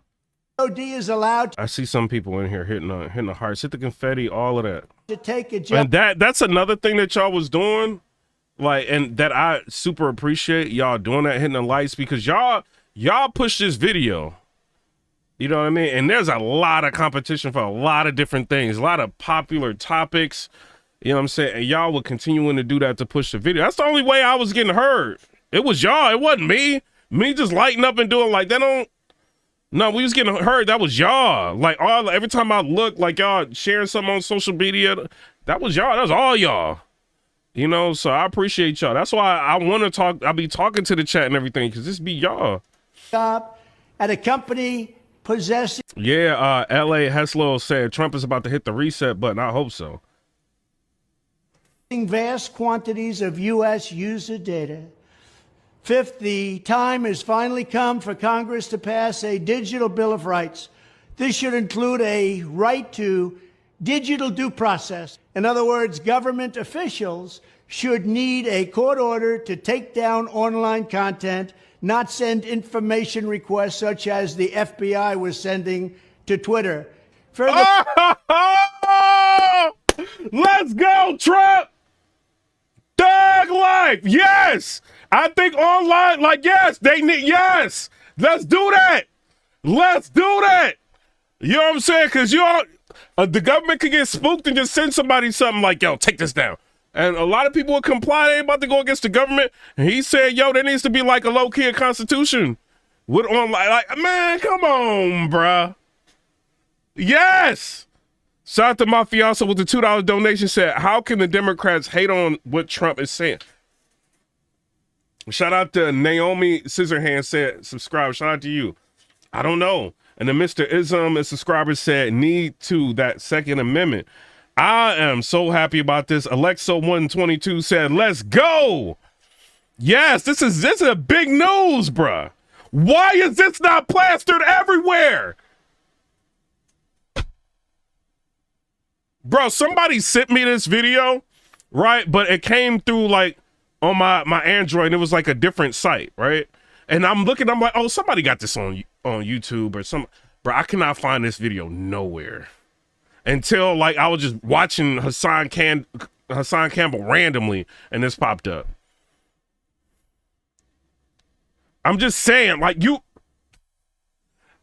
DOD is allowed I see some people in here hitting the hearts, hit the confetti, all of that. to take a job. And that's another thing that y'all was doing, like, and that I super appreciate y'all doing that, hitting the likes, because y'all push this video. You know what I mean? And there's a lot of competition for a lot of different things, a lot of popular topics. You know what I'm saying? And y'all were continuing to do that to push the video. That's the only way I was getting heard. It was y'all. It wasn't me. Me just lighting up and doing like that. No, we was getting heard. That was y'all. Like every time I look, like y'all sharing something on social media, that was y'all. That was all y'all. You know, so I appreciate y'all. That's why I want to talk. I'll be talking to the chat and everything, because this be y'all. Job at a company possessing. Yeah, L.A. Heslow said Trump is about to hit the reset button. I hope so. Vast quantities of U.S. user data. Fifth, the time has finally come for Congress to pass a digital Bill of Rights. This should include a right to digital due process. In other words, government officials should need a court order to take down online content, not send information requests such as the FBI was sending to Twitter. Further, let's go, Trump! Thug life, yes! I think online, like, yes, they need, yes! Let's do that! Let's do that! You know what I'm saying? Because the government could get spooked and just send somebody something like, yo, take this down. And a lot of people would comply. They ain't about to go against the government. And he said, yo, there needs to be like a low-key constitution. With online, like, man, come on, bruh. Yes! Shout out to my fiance with the $2 donation, said, how can the Democrats hate on what Trump is saying? Shout out to Naomi Scissorhands, said, subscribe. Shout out to you. I don't know. And then Mr. Ism, a subscriber, said, need to that Second Amendment. I am so happy about this. Alexa122 said, let's go. Yes, this is a big news, bruh. Why is this not plastered everywhere? Bro, somebody sent me this video, right? But it came through like on my Android, and it was like a different site, right? And I'm looking, I'm like, oh, somebody got this on YouTube or some, bro, I cannot find this video nowhere. Until like I was just watching Hassan Campbell randomly, and this popped up. I'm just saying, like,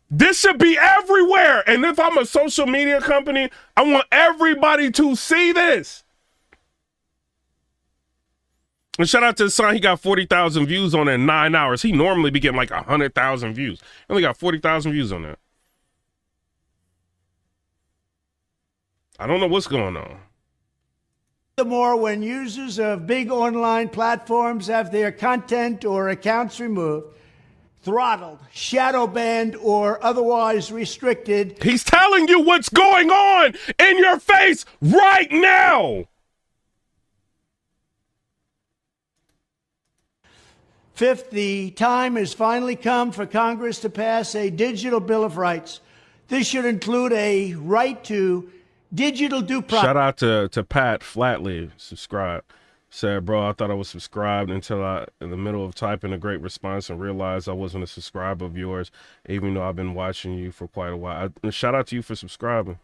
this should be everywhere. And if I'm a social media company, I want everybody to see this. And shout out to Hassan, he got 40,000 views on it in 9 hours. He normally be getting like 100,000 views. He only got 40,000 views on that. I don't know what's going on. Furthermore, when users of big online platforms have their content or accounts removed, throttled, shadow banned, or otherwise restricted. He's telling you what's going on in your face right now. Fifth, the time has finally come for Congress to pass a digital Bill of Rights. This should include a right to digital due process. Shout out to Pat Flatley, subscribe. Said, bro, I thought I was subscribed until in the middle of typing a great response and realized I wasn't a subscriber of yours, even though I've been watching you for quite a while. Shout out to you for subscribing.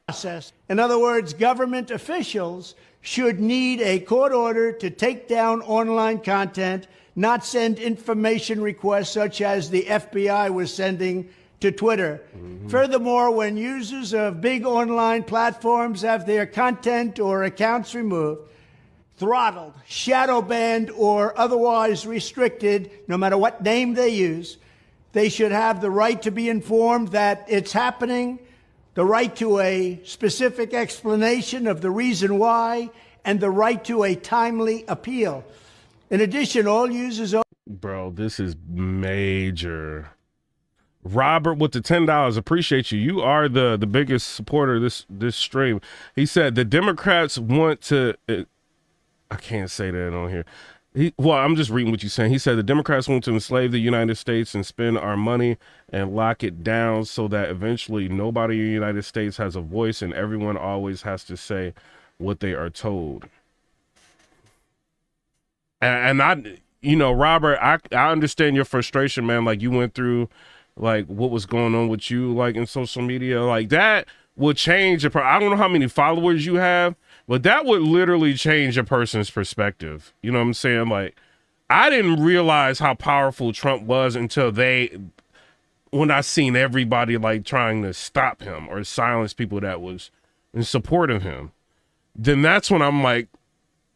In other words, government officials should need a court order to take down online content, not send information requests such as the FBI was sending to Twitter. Furthermore, when users of big online platforms have their content or accounts removed, throttled, shadow banned, or otherwise restricted, no matter what name they use. They should have the right to be informed that it's happening, the right to a specific explanation of the reason why, and the right to a timely appeal. In addition, all users... Bro, this is major. Robert with the $10, appreciate you. You are the biggest supporter of this stream. He said the Democrats want to... I can't say that on here. Well, I'm just reading what you're saying. He said the Democrats want to enslave the United States and spend our money and lock it down so that eventually nobody in the United States has a voice and everyone always has to say what they are told. And I, you know, Robert, I understand your frustration, man. Like, you went through, like, what was going on with you, like, in social media. Like, that would change. I don't know how many followers you have, but that would literally change a person's perspective. You know what I'm saying? Like, I didn't realize how powerful Trump was until when I seen everybody, like, trying to stop him or silence people that was in support of him. Then that's when I'm like,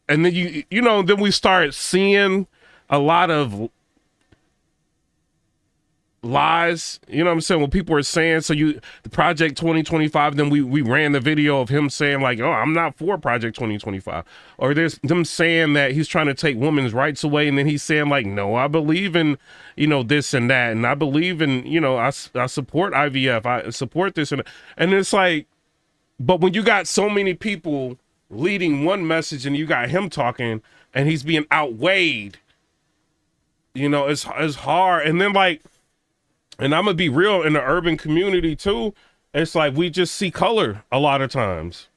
and then you know, then we start seeing a lot of lies, you know what I'm saying, what people are saying. So the Project 2025, then we ran the video of him saying, like, oh, I'm not for Project 2025. Or there's them saying that he's trying to take women's rights away, and then he's saying, like, no, I believe in, you know, this and that, and I believe in, you know, I support IVF, I support this, and it's like, but when you got so many people leading one message and you got him talking and he's being outweighed, you know, it's hard. And then, like, and I'm gonna be real, in the urban community too, it's like we just see color a lot of times.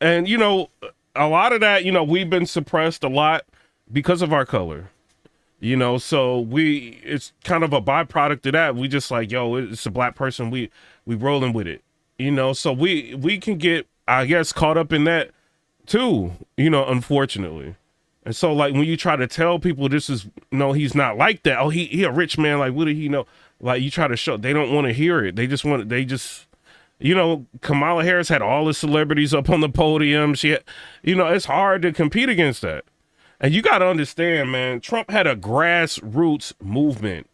And, you know, a lot of that, you know, we've been suppressed a lot because of our color, you know, so it's kind of a byproduct of that. We just like, yo, it's a black person, we rolling with it, you know, so we can get, I guess, caught up in that too, you know, unfortunately. And so, like, when you try to tell people this is, no, he's not like that. Oh, he a rich man. Like, what did he know? Like, you try to show, they don't want to hear it. They just, you know, Kamala Harris had all the celebrities up on the podium. She had, you know, it's hard to compete against that. And you got to understand, man, Trump had a grassroots movement.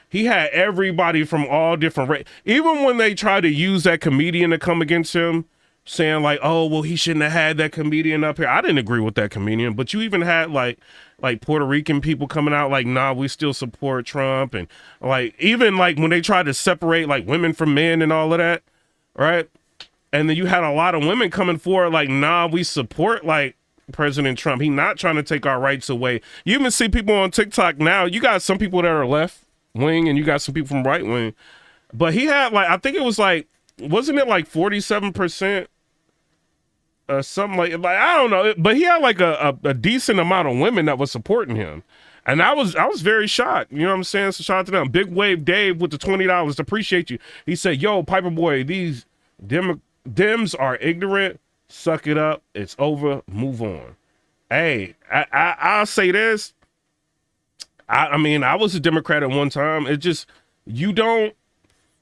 He had everybody from all different, even when they tried to use that comedian to come against him, saying like, oh, well, he shouldn't have had that comedian up here. I didn't agree with that comedian, but you even had like Puerto Rican people coming out like, nah, we still support Trump. And like, even like when they tried to separate like women from men and all of that, right? And then you had a lot of women coming forward like, nah, we support like President Trump. He not trying to take our rights away. You even see people on TikTok now, you got some people that are left wing and you got some people from right wing. But he had like, I think it was like, wasn't it like 47%? Something like I don't know, but he had like a decent amount of women that was supporting him, and I was very shocked. You know what I'm saying? So shout out to them. Big Wave Dave with the $20, appreciate you. He said, "Yo, Piper Boy, these Dems are ignorant. Suck it up. It's over. Move on." Hey, I'll say this. I mean, I was a Democrat at one time. It just you know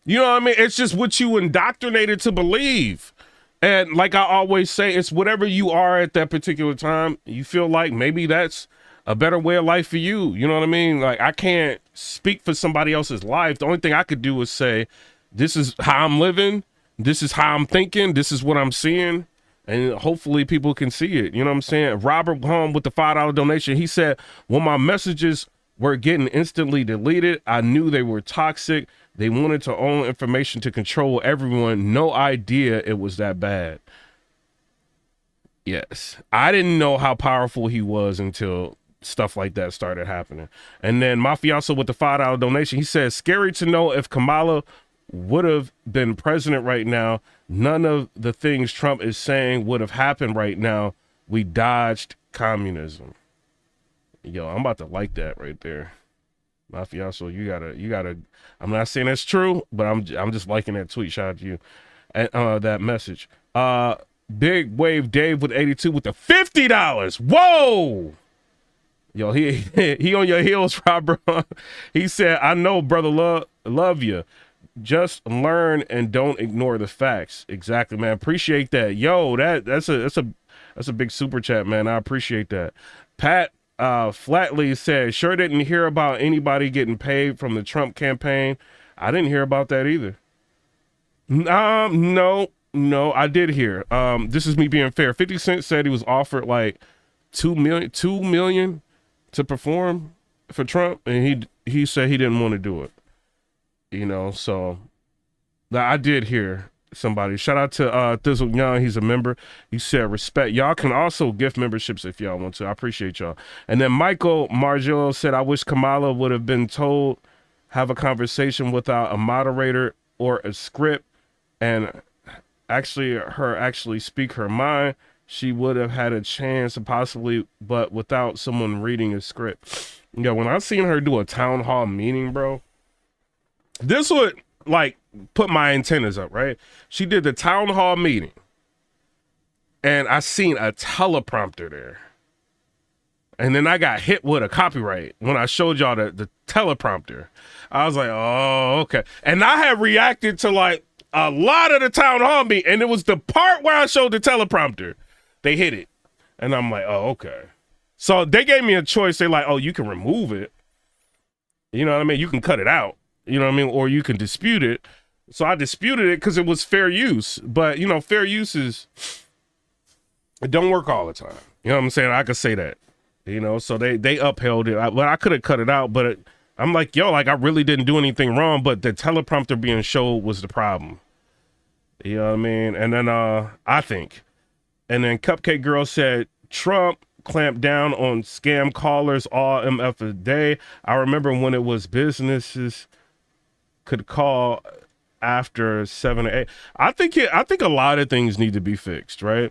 what I mean? It's just what you indoctrinated to believe. And like I always say, it's whatever you are at that particular time. You feel like maybe that's a better way of life for you. You know what I mean? Like, I can't speak for somebody else's life. The only thing I could do is say, this is how I'm living. This is how I'm thinking. This is what I'm seeing. And hopefully people can see it. You know what I'm saying? Robert Home with the $5 donation. He said, when my messages were getting instantly deleted, I knew they were toxic. They wanted to own information to control everyone. No idea it was that bad. Yes. I didn't know how powerful he was until stuff like that started happening. And then Mafioso with the $5 donation, he says, scary to know if Kamala would have been president right now, none of the things Trump is saying would have happened right now. We dodged communism. Yo, I'm about to like that right there. Mafioso, you gotta, I'm not saying that's true, but I'm just liking that tweet. Shout out to you. And that message. Big Wave Dave with 82 with the $50. Whoa! Yo, he on your heels, Robert. He said, I know, brother, love you. Just learn and don't ignore the facts. Exactly, man. Appreciate that. Yo, that's That's a big super chat, man. I appreciate that. Pat Flatley said, sure didn't hear about anybody getting paid from the Trump campaign. I didn't hear about that either. No, I did hear. This is me being fair. 50 Cent said he was offered like $2 million to perform for Trump, and he said he didn't want to do it. You know, so I did hear somebody. Shout out to Thizzle Young. He's a member. He said respect. Y'all can also gift memberships if y'all want to. I appreciate y'all. And then Michael Margillo said, I wish Kamala would have been told have a conversation without a moderator or a script and actually speak her mind. She would have had a chance possibly, but without someone reading a script. Yeah, when I seen her do a town hall meeting, bro, this would like put my antennas up, right? She did the town hall meeting and I seen a teleprompter there. And then I got hit with a copyright when I showed y'all the teleprompter. I was like, oh, okay. And I had reacted to like a lot of the town hall meeting, and it was the part where I showed the teleprompter. They hit it. And I'm like, oh, okay. So they gave me a choice. They're like, oh, you can remove it. You know what I mean? You can cut it out. You know what I mean? Or you can dispute it. So I disputed it because it was fair use. But, you know, fair use it don't work all the time. You know what I'm saying? I could say that. You know, so they upheld it. But I could have cut it out. But I'm like, yo, like I really didn't do anything wrong. But the teleprompter being showed was the problem. You know what I mean? And then I think. And then Cupcake Girl said, Trump clamped down on scam callers all MF a day. I remember when it was businesses could call after 7 or 8. I think a lot of things need to be fixed, right?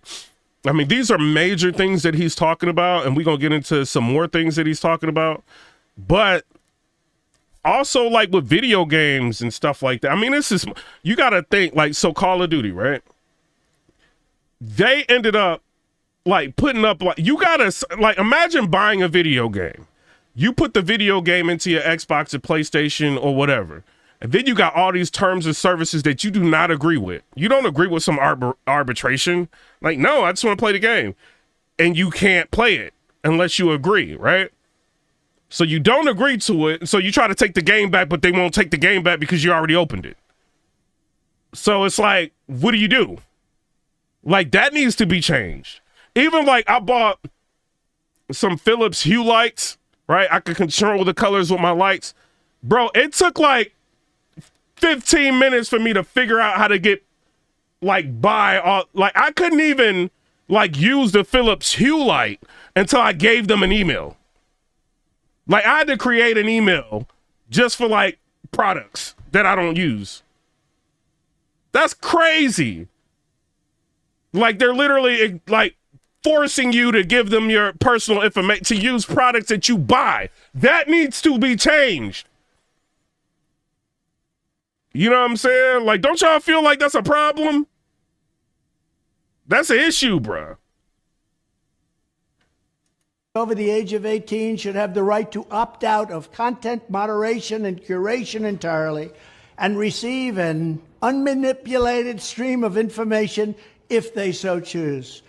I mean, these are major things that he's talking about, and we're going to get into some more things that he's talking about. But also, like with video games and stuff like that, I mean, this is, you got to think, like, so Call of Duty, right? They ended up, like, putting up, like, you got to, like, imagine buying a video game. You put the video game into your Xbox or PlayStation or whatever. And then you got all these terms and services that you do not agree with. You don't agree with some arbitration. Like, no, I just want to play the game. And you can't play it unless you agree, right? So you don't agree to it. So you try to take the game back, but they won't take the game back because you already opened it. So it's like, what do you do? Like, that needs to be changed. Even like I bought some Philips Hue lights, right? I could control the colors with my lights. Bro, it took like 15 minutes for me to figure out how to get like I couldn't even like use the Philips Hue light until I gave them an email. Like I had to create an email just for like products that I don't use. That's crazy. Like they're literally like forcing you to give them your personal information to use products that you buy. That needs to be changed. You know what I'm saying? Like, don't y'all feel like that's a problem? That's an issue, bruh. Over the age of 18 should have the right to opt out of content moderation and curation entirely and receive an unmanipulated stream of information if they so choose.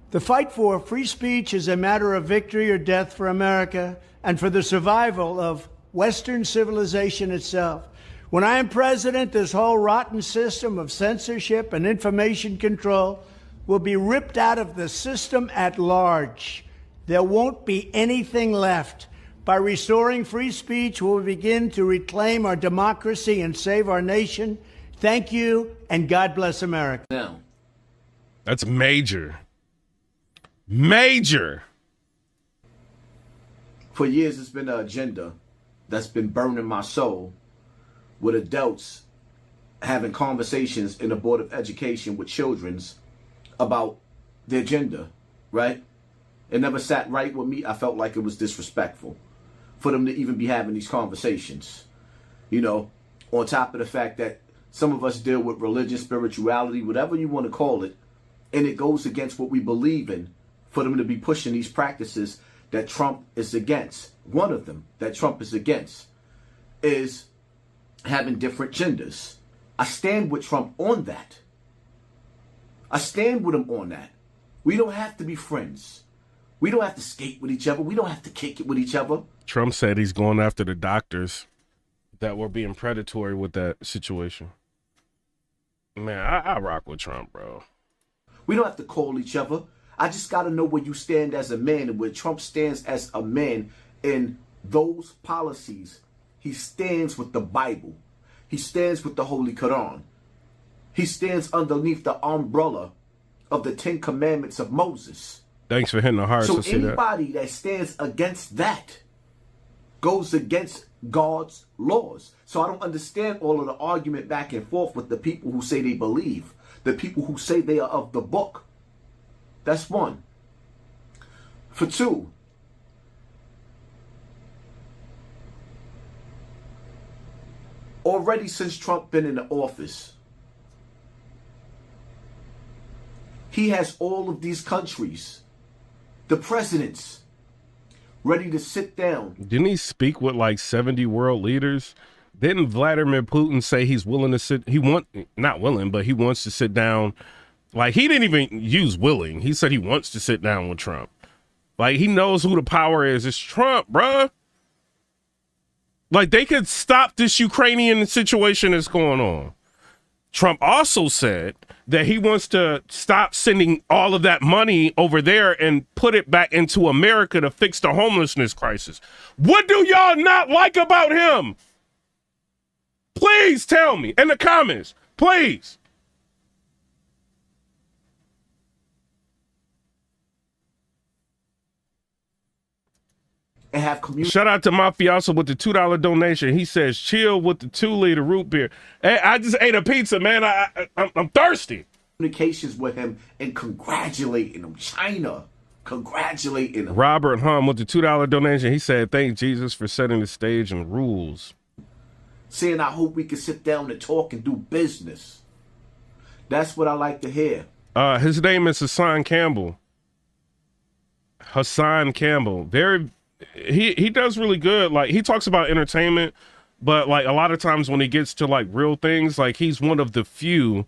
The fight for free speech is a matter of victory or death for America and for the survival of Western civilization itself. When I am president, this whole rotten system of censorship and information control will be ripped out of the system at large. There won't be anything left. By restoring free speech, we'll begin to reclaim our democracy and save our nation. Thank you, and God bless America. Now, that's major. Major. For years, it's been an agenda that's been burning my soul with adults having conversations in the Board of Education with children's about their gender, right? It never sat right with me. I felt like it was disrespectful for them to even be having these conversations. You know, on top of the fact that some of us deal with religion, spirituality, whatever you want to call it, and it goes against what we believe in, for them to be pushing these practices that Trump is against. One of them that Trump is against is having different genders. I stand with Trump on that. I stand with him on that. We don't have to be friends. We don't have to skate with each other. We don't have to kick it with each other. Trump said he's going after the doctors that were being predatory with that situation. Man, I rock with Trump, bro. We don't have to call each other. I just got to know where you stand as a man, and where Trump stands as a man in those policies. He stands with the Bible. He stands with the Holy Quran. He stands underneath the umbrella of the 10 Commandments of Moses. Thanks for hitting the heart. So anybody that stands against that goes against God's laws. So I don't understand all of the argument back and forth with the people who say they believe, the people who say they are of the book. That's one. For two, already since Trump been in the office, he has all of these countries, the presidents, ready to sit down. Didn't he speak with like 70 world leaders? Didn't Vladimir Putin say he's willing to sit? Not willing, but he wants to sit down. Like, he didn't even use willing. He said he wants to sit down with Trump. Like, he knows who the power is. It's Trump, bruh. Like, they could stop this Ukrainian situation that's going on. Trump also said that he wants to stop sending all of that money over there and put it back into America to fix the homelessness crisis. What do y'all not like about him? Please tell me in the comments, please. And have community. Shout out to Mafioso with the $2 donation. He says, chill with the 2-liter root beer. Hey, I just ate a pizza, man. I'm thirsty. Communications with him and congratulating him. China, congratulating him. Robert Hum with the $2 donation. He said, thank Jesus for setting the stage and rules. Saying, I hope we can sit down and talk and do business. That's what I like to hear. His name is Hassan Campbell. Hassan Campbell. He does really good. Like, he talks about entertainment, but like a lot of times when he gets to like real things, like he's one of the few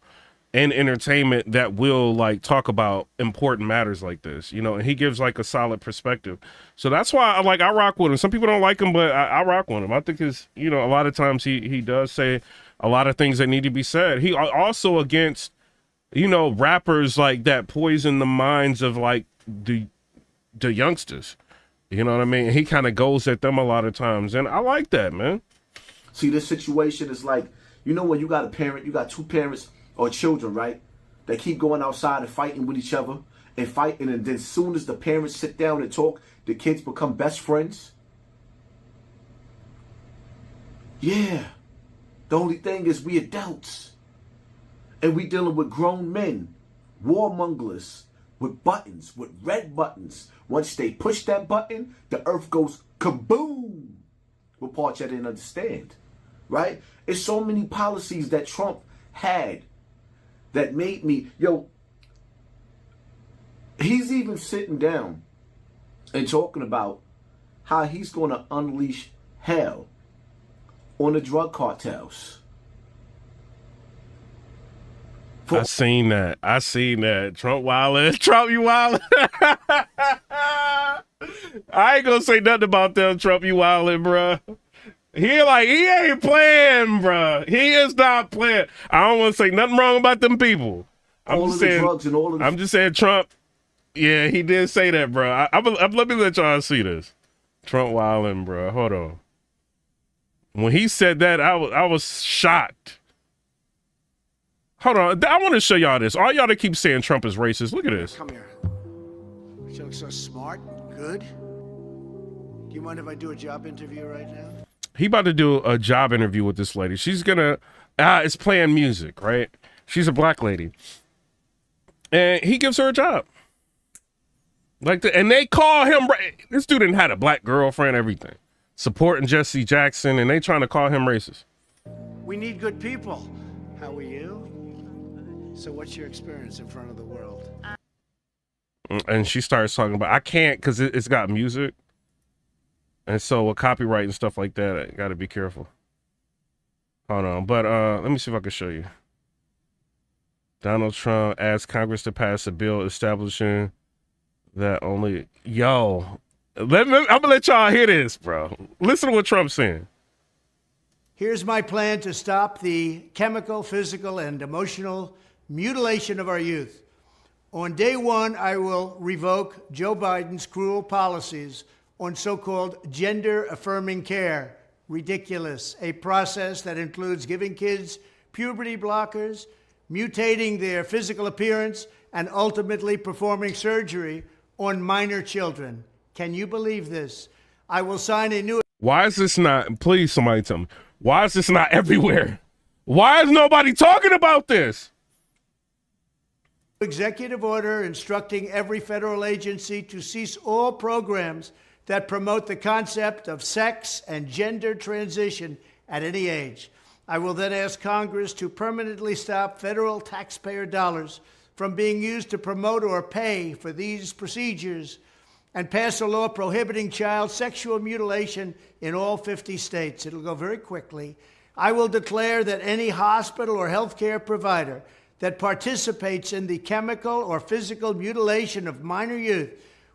in entertainment that will like talk about important matters like this, you know, and he gives like a solid perspective. So that's why I rock with him. Some people don't like him, but I rock with him. I think his, you know, a lot of times he does say a lot of things that need to be said. He also against, you know, rappers like that poison the minds of like the youngsters. You know what I mean? He kind of goes at them a lot of times, and I like that, man. See, this situation is like, you know, when you got a parent, you got two parents or children, right? They keep going outside and fighting with each other and fighting, and then as soon as the parents sit down and talk, the kids become best friends. Yeah. The only thing is we adults, and we dealing with grown men, warmongers, with buttons, with red buttons. Once they push that button, the earth goes kaboom. What part y'all didn't understand, right? It's so many policies that Trump had that made me, he's even sitting down and talking about how he's going to unleash hell on the drug cartels. I seen that. Trump wildin'. Trump, you wildin'. I ain't gonna say nothing about them, Trump, you wildin', bruh. He ain't playing, bruh. He is not playing. I don't want to say nothing wrong about them people. I'm just saying, Trump, yeah, he did say that, bruh. Let me let y'all see this. Trump wildin', bruh. Hold on. When he said that, I was shocked. Hold on, I want to show y'all this. All y'all that keep saying Trump is racist, look at this. Come here. You look so smart and good. Do you mind if I do a job interview right now? He about to do a job interview with this lady. She's gonna, it's playing music, right? She's a black lady. And he gives her a job. And they call him, this dude didn't had a black girlfriend, everything. Supporting Jesse Jackson, and they trying to call him racist. We need good people. How are you? So what's your experience in front of the world? And she starts talking about, I can't because it's got music. And so with copyright and stuff like that, I got to be careful. Hold on. But let me see if I can show you. Donald Trump asked Congress to pass a bill establishing that only... Yo, I'm going to let y'all hear this, bro. Listen to what Trump's saying. Here's my plan to stop the chemical, physical, and emotional mutilation of our youth. On day one, I will revoke Joe Biden's cruel policies on so-called gender-affirming care. Ridiculous. A process that includes giving kids puberty blockers, mutating their physical appearance, and ultimately performing surgery on minor children. Can you believe this? I will sign a new... Why is this not... Please, somebody tell me. Why is this not everywhere? Why is nobody talking about this? Executive order instructing every federal agency to cease all programs that promote the concept of sex and gender transition at any age. I will then ask Congress to permanently stop federal taxpayer dollars from being used to promote or pay for these procedures and pass a law prohibiting child sexual mutilation in all 50 states. It'll go very quickly. I will declare that any hospital or healthcare provider that participates in the chemical or physical mutilation of minor youth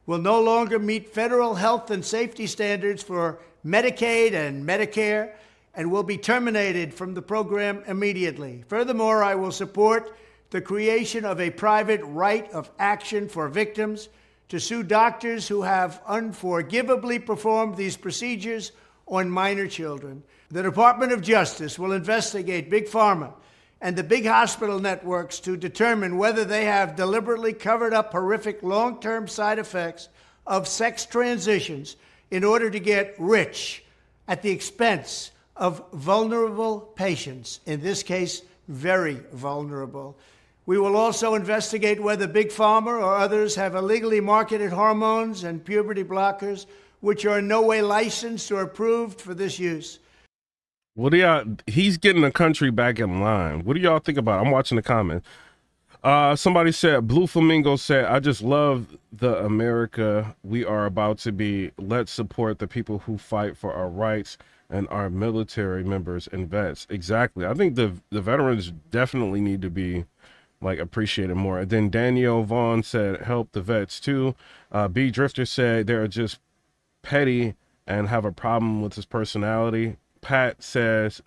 will no longer meet federal health and safety standards for Medicaid and Medicare and will be terminated from the program immediately. Furthermore, I will support the creation of a private right of action for victims to sue doctors who have unforgivably performed these procedures on minor children. The Department of Justice will investigate Big Pharma and the big hospital networks to determine whether they have deliberately covered up horrific long-term side effects of sex transitions in order to get rich at the expense of vulnerable patients, in this case, very vulnerable. We will also investigate whether Big Pharma or others have illegally marketed hormones and puberty blockers, which are in no way licensed or approved for this use. What do y'all... He's getting the country back in line. What do y'all think about it? I'm watching the comments. Somebody said, Blue Flamingo said, I just love the America we are about to be. Let's support the people who fight for our rights and our military members and vets. Exactly. I think the veterans definitely need to be like appreciated more. And then Danielle Vaughn said, help the vets too. B Drifter said they're just petty and have a problem with his personality. Pat says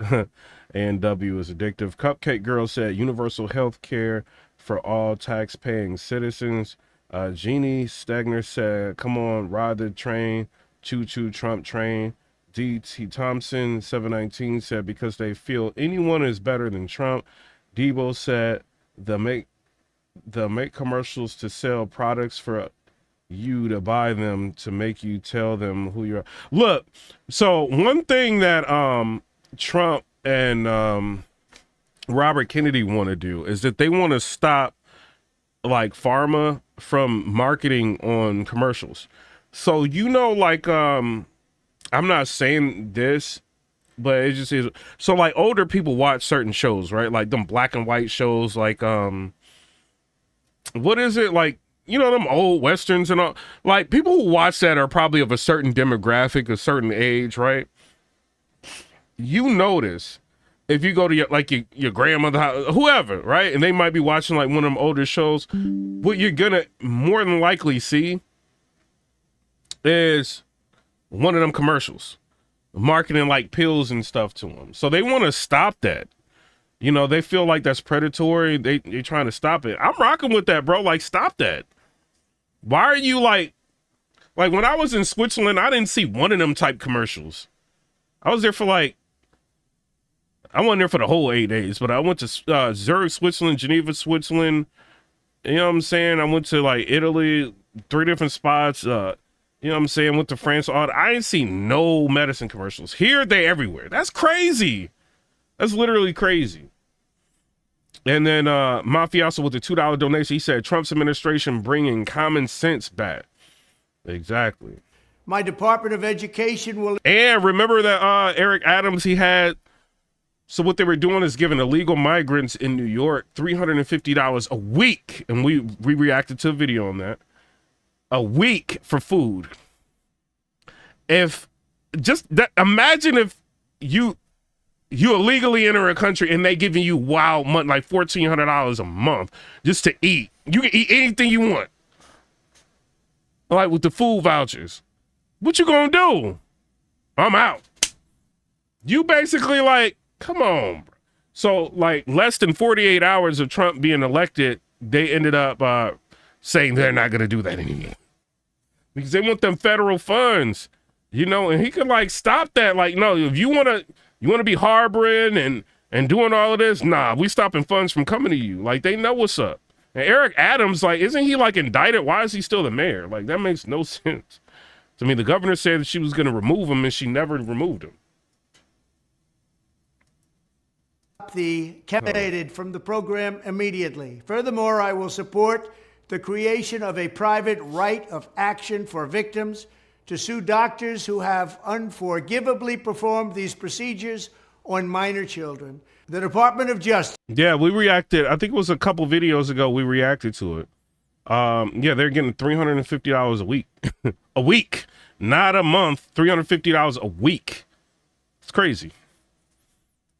A&W is addictive. Cupcake Girl said universal health care for all tax-paying citizens. Jeannie Stegner said, come on, ride the train, choo-choo Trump train. D.T. Thompson 719 said, because they feel anyone is better than Trump. Debo said, they'll make commercials to sell products for you to buy them to make you tell them who you are. Look, so one thing that Trump and Robert Kennedy want to do is that they want to stop like pharma from marketing on commercials. So, you know, like I'm not saying this, but it just is. So like older people watch certain shows, right? Like them black and white shows, like what is it, like, you know, them old westerns and all. Like people who watch that are probably of a certain demographic, a certain age, right? You notice if you go to your grandmother house, whoever, right? And they might be watching like one of them older shows. What you're gonna more than likely see is one of them commercials marketing like pills and stuff to them. So they want to stop that. You know, they feel like that's predatory. They're trying to stop it. I'm rocking with that, bro. Like, stop that. Why are you like when I was in Switzerland, I didn't see one of them type commercials. I was there for I wasn't there for the whole 8 days, but I went to Zurich, Switzerland, Geneva, Switzerland. You know what I'm saying? I went to like Italy, 3 different spots. You know what I'm saying? Went to France. I ain't seen no medicine commercials. Here, they everywhere. That's crazy. That's literally crazy. And then Mafioso with the $2 donation, he said, Trump's administration bringing common sense back. Exactly. My Department of Education will... And remember that Eric Adams he had... So what they were doing is giving illegal migrants in New York $350 a week. And we reacted to a video on that. A week for food. Imagine if you you illegally enter a country and they giving you wild money, like $1,400 a month just to eat. You can eat anything you want. Like with the food vouchers. What you gonna do? I'm out. You basically like, come on. So like less than 48 hours of Trump being elected, they ended up saying they're not gonna do that anymore. Because they want them federal funds, you know, and he could like stop that. Like, no, if you wanna be harboring and doing all of this, nah, we stopping funds from coming to you. Like they know what's up. And Eric Adams, like, isn't he like indicted? Why is he still the mayor? Like that makes no sense. To me, the governor said that she was gonna remove him and she never removed him. The candidate from the program immediately. Furthermore, I will support the creation of a private right of action for victims to sue doctors who have unforgivably performed these procedures on minor children. The Department of Justice. Yeah, we reacted. I think it was a couple videos ago we reacted to it. Yeah, they're getting $350 a week. A week, not a month, $350 a week. It's crazy.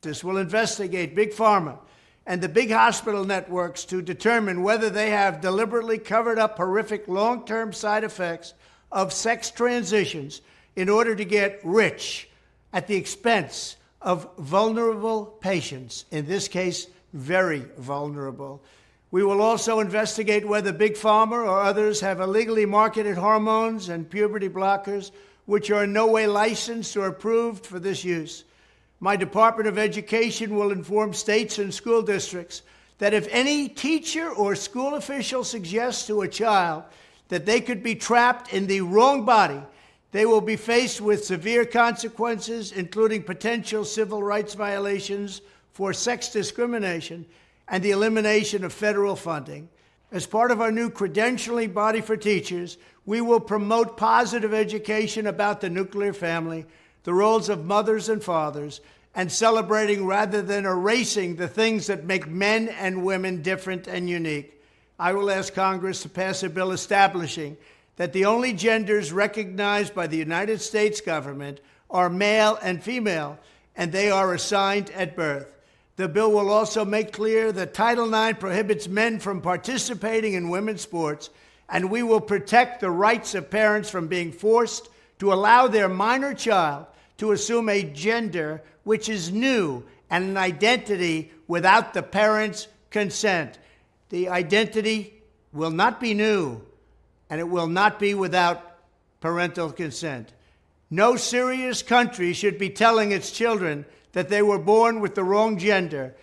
This will investigate Big Pharma and the big hospital networks to determine whether they have deliberately covered up horrific long-term side effects of sex transitions in order to get rich at the expense of vulnerable patients, in this case, very vulnerable. We will also investigate whether Big Pharma or others have illegally marketed hormones and puberty blockers, which are in no way licensed or approved for this use. My Department of Education will inform states and school districts that if any teacher or school official suggests to a child that they could be trapped in the wrong body, they will be faced with severe consequences, including potential civil rights violations for sex discrimination and the elimination of federal funding. As part of our new credentialing body for teachers, we will promote positive education about the nuclear family, the roles of mothers and fathers, and celebrating rather than erasing the things that make men and women different and unique. I will ask Congress to pass a bill establishing that the only genders recognized by the United States government are male and female, and they are assigned at birth. The bill will also make clear that Title IX prohibits men from participating in women's sports, and we will protect the rights of parents from being forced to allow their minor child to assume a gender which is new and an identity without the parents' consent. The identity will not be new, and it will not be without parental consent. No serious country should be telling its children that they were born with the wrong gender.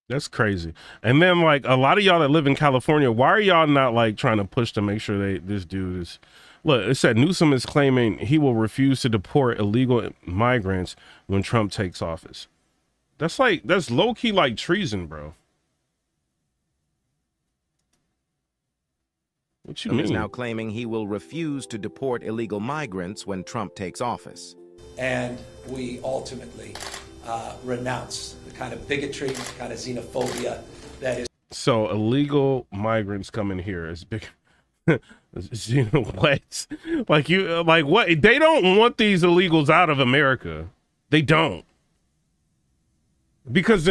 That's crazy. And then, like, a lot of y'all that live in California, why are y'all not, like, trying to push to make sure this dude is... Look, it said Newsom is claiming he will refuse to deport illegal migrants when Trump takes office. That's low-key like treason, bro. What you mean? Is now claiming he will refuse to deport illegal migrants when Trump takes office. And we ultimately renounce the kind of bigotry, the kind of xenophobia that is... So illegal migrants coming here is big... You know what? Like what? They don't want these illegals out of America. They don't, because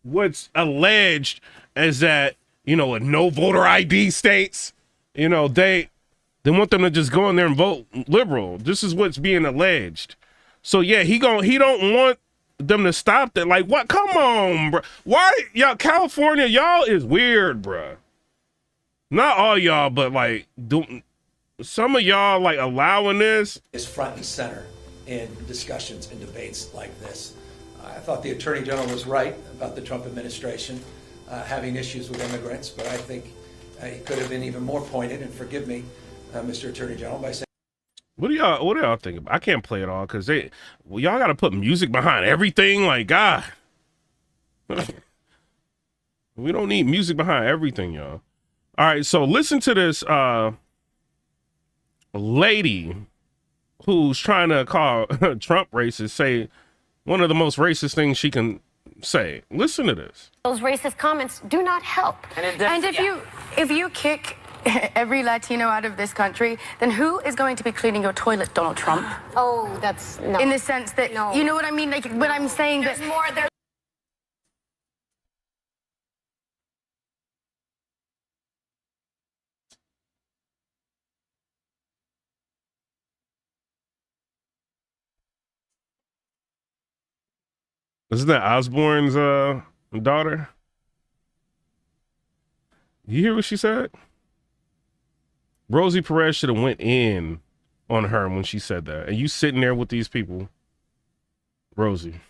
what's alleged is that, you know, no voter ID states, you know, they want them to just go in there and vote liberal. This is what's being alleged. So yeah, he don't want them to stop that. Like what? Come on, bro. Why y'all California? Y'all is weird, bro. Not all y'all, but like some of y'all like allowing this is front and center in discussions and debates like this. I thought the Attorney General was right about the Trump administration having issues with immigrants, but I think he could have been even more pointed, and forgive me, Mr. Attorney General, by saying... What do y'all think about? I can't play it all because y'all got to put music behind everything. Like, God, we don't need music behind everything, y'all. All right, so listen to this lady who's trying to call Trump racist, say one of the most racist things she can say. Listen to this. Those racist comments do not help. And if you kick every Latino out of this country, then who is going to be cleaning your toilet, Donald Trump? Oh, that's no. In the sense that, No. you know what I mean? Like, but I'm saying There's that... more. There's Isn't that Osborne's daughter? You hear what she said? Rosie Perez should have went in on her when she said that. And you sitting there with these people, Rosie.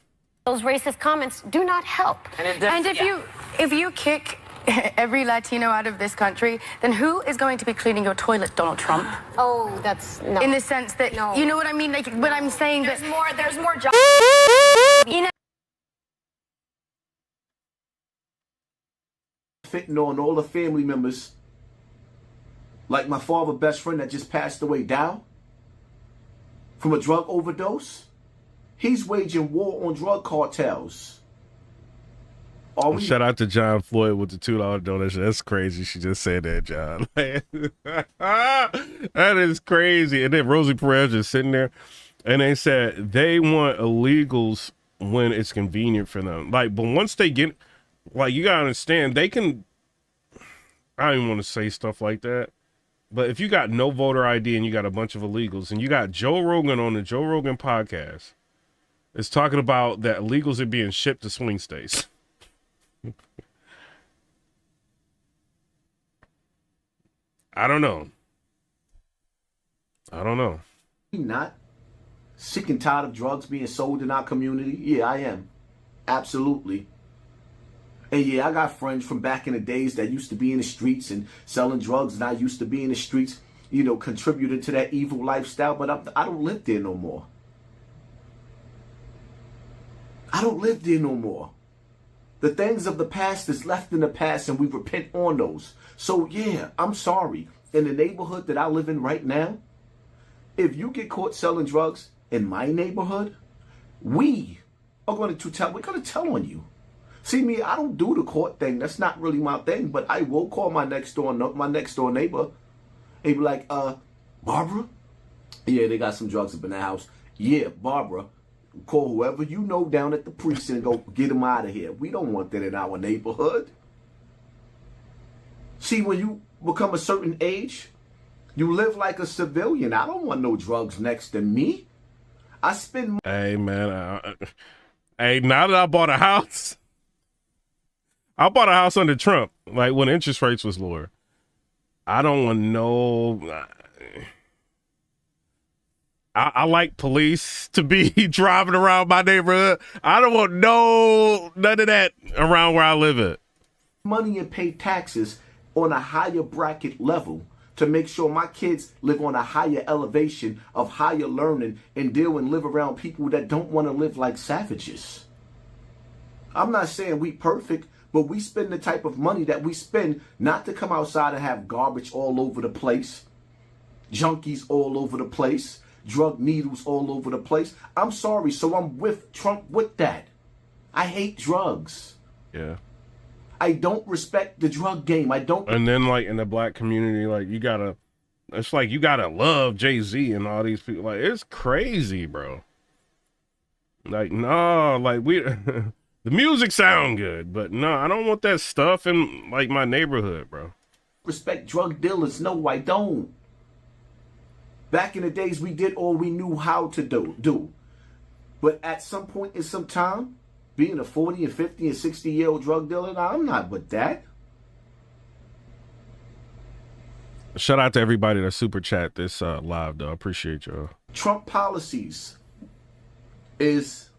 those racist comments do not help. And if you kick every Latino out of this country, then who is going to be cleaning your toilet, Donald Trump? Oh, that's no. In the sense that, No. you know what I mean? Like, but I'm saying There's that... more. There's more jobs. You know, Fitting on all the family members, like my father's best friend that just passed away, Dow, from a drug overdose. He's waging war on drug cartels. Shout out to John Floyd with the $2 donation. That's crazy. She just said that, John. That is crazy. And then Rosie Perez just sitting there, and they said they want illegals when it's convenient for them. Like, but once they get, like, you gotta understand, they can. I don't even want to say stuff like that, but if you got no voter ID and you got a bunch of illegals, and you got Joe Rogan on the Joe Rogan podcast, is talking about that illegals are being shipped to swing states. I don't know. Not sick and tired of drugs being sold in our community? Yeah, I am. Absolutely. And yeah, I got friends from back in the days that used to be in the streets and selling drugs, and I used to be in the streets, you know, contributing to that evil lifestyle, but I don't live there no more. I don't live there no more. The things of the past is left in the past, and we repent on those. So yeah, I'm sorry. In the neighborhood that I live in right now, if you get caught selling drugs in my neighborhood, we're going to tell on you. See me, I don't do the court thing. That's not really my thing, but I will call my next door neighbor and be like, Barbara? Yeah, they got some drugs up in the house. Yeah, Barbara. Call whoever you know down at the precinct and go get them out of here. We don't want that in our neighborhood. See, when you become a certain age, you live like a civilian. I don't want no drugs next to me. I spend... Hey, man. Hey, now that I bought a house under Trump, like when interest rates was lower. I don't want no... I like police to be driving around my neighborhood. I don't want none of that around where I live at. Money and pay taxes on a higher bracket level to make sure my kids live on a higher elevation of higher learning and deal and live around people that don't want to live like savages. I'm not saying we perfect, but we spend the type of money that we spend not to come outside and have garbage all over the place, junkies all over the place, drug needles all over the place. I'm sorry, so I'm with Trump with that. I hate drugs. Yeah. I don't respect the drug game. I don't. And then, like, in the black community, like, you gotta love Jay-Z and all these people. Like, it's crazy, bro. Like, no, like, the music sound good, but no, I don't want that stuff in, like, my neighborhood, bro. Respect drug dealers. No, I don't. Back in the days, we did all we knew how to do. But at some point in some time, being a 40 and 50 and 60-year-old drug dealer, nah, I'm not with that. Shout out to everybody that super chat this live, though. I appreciate y'all. Trump policies is...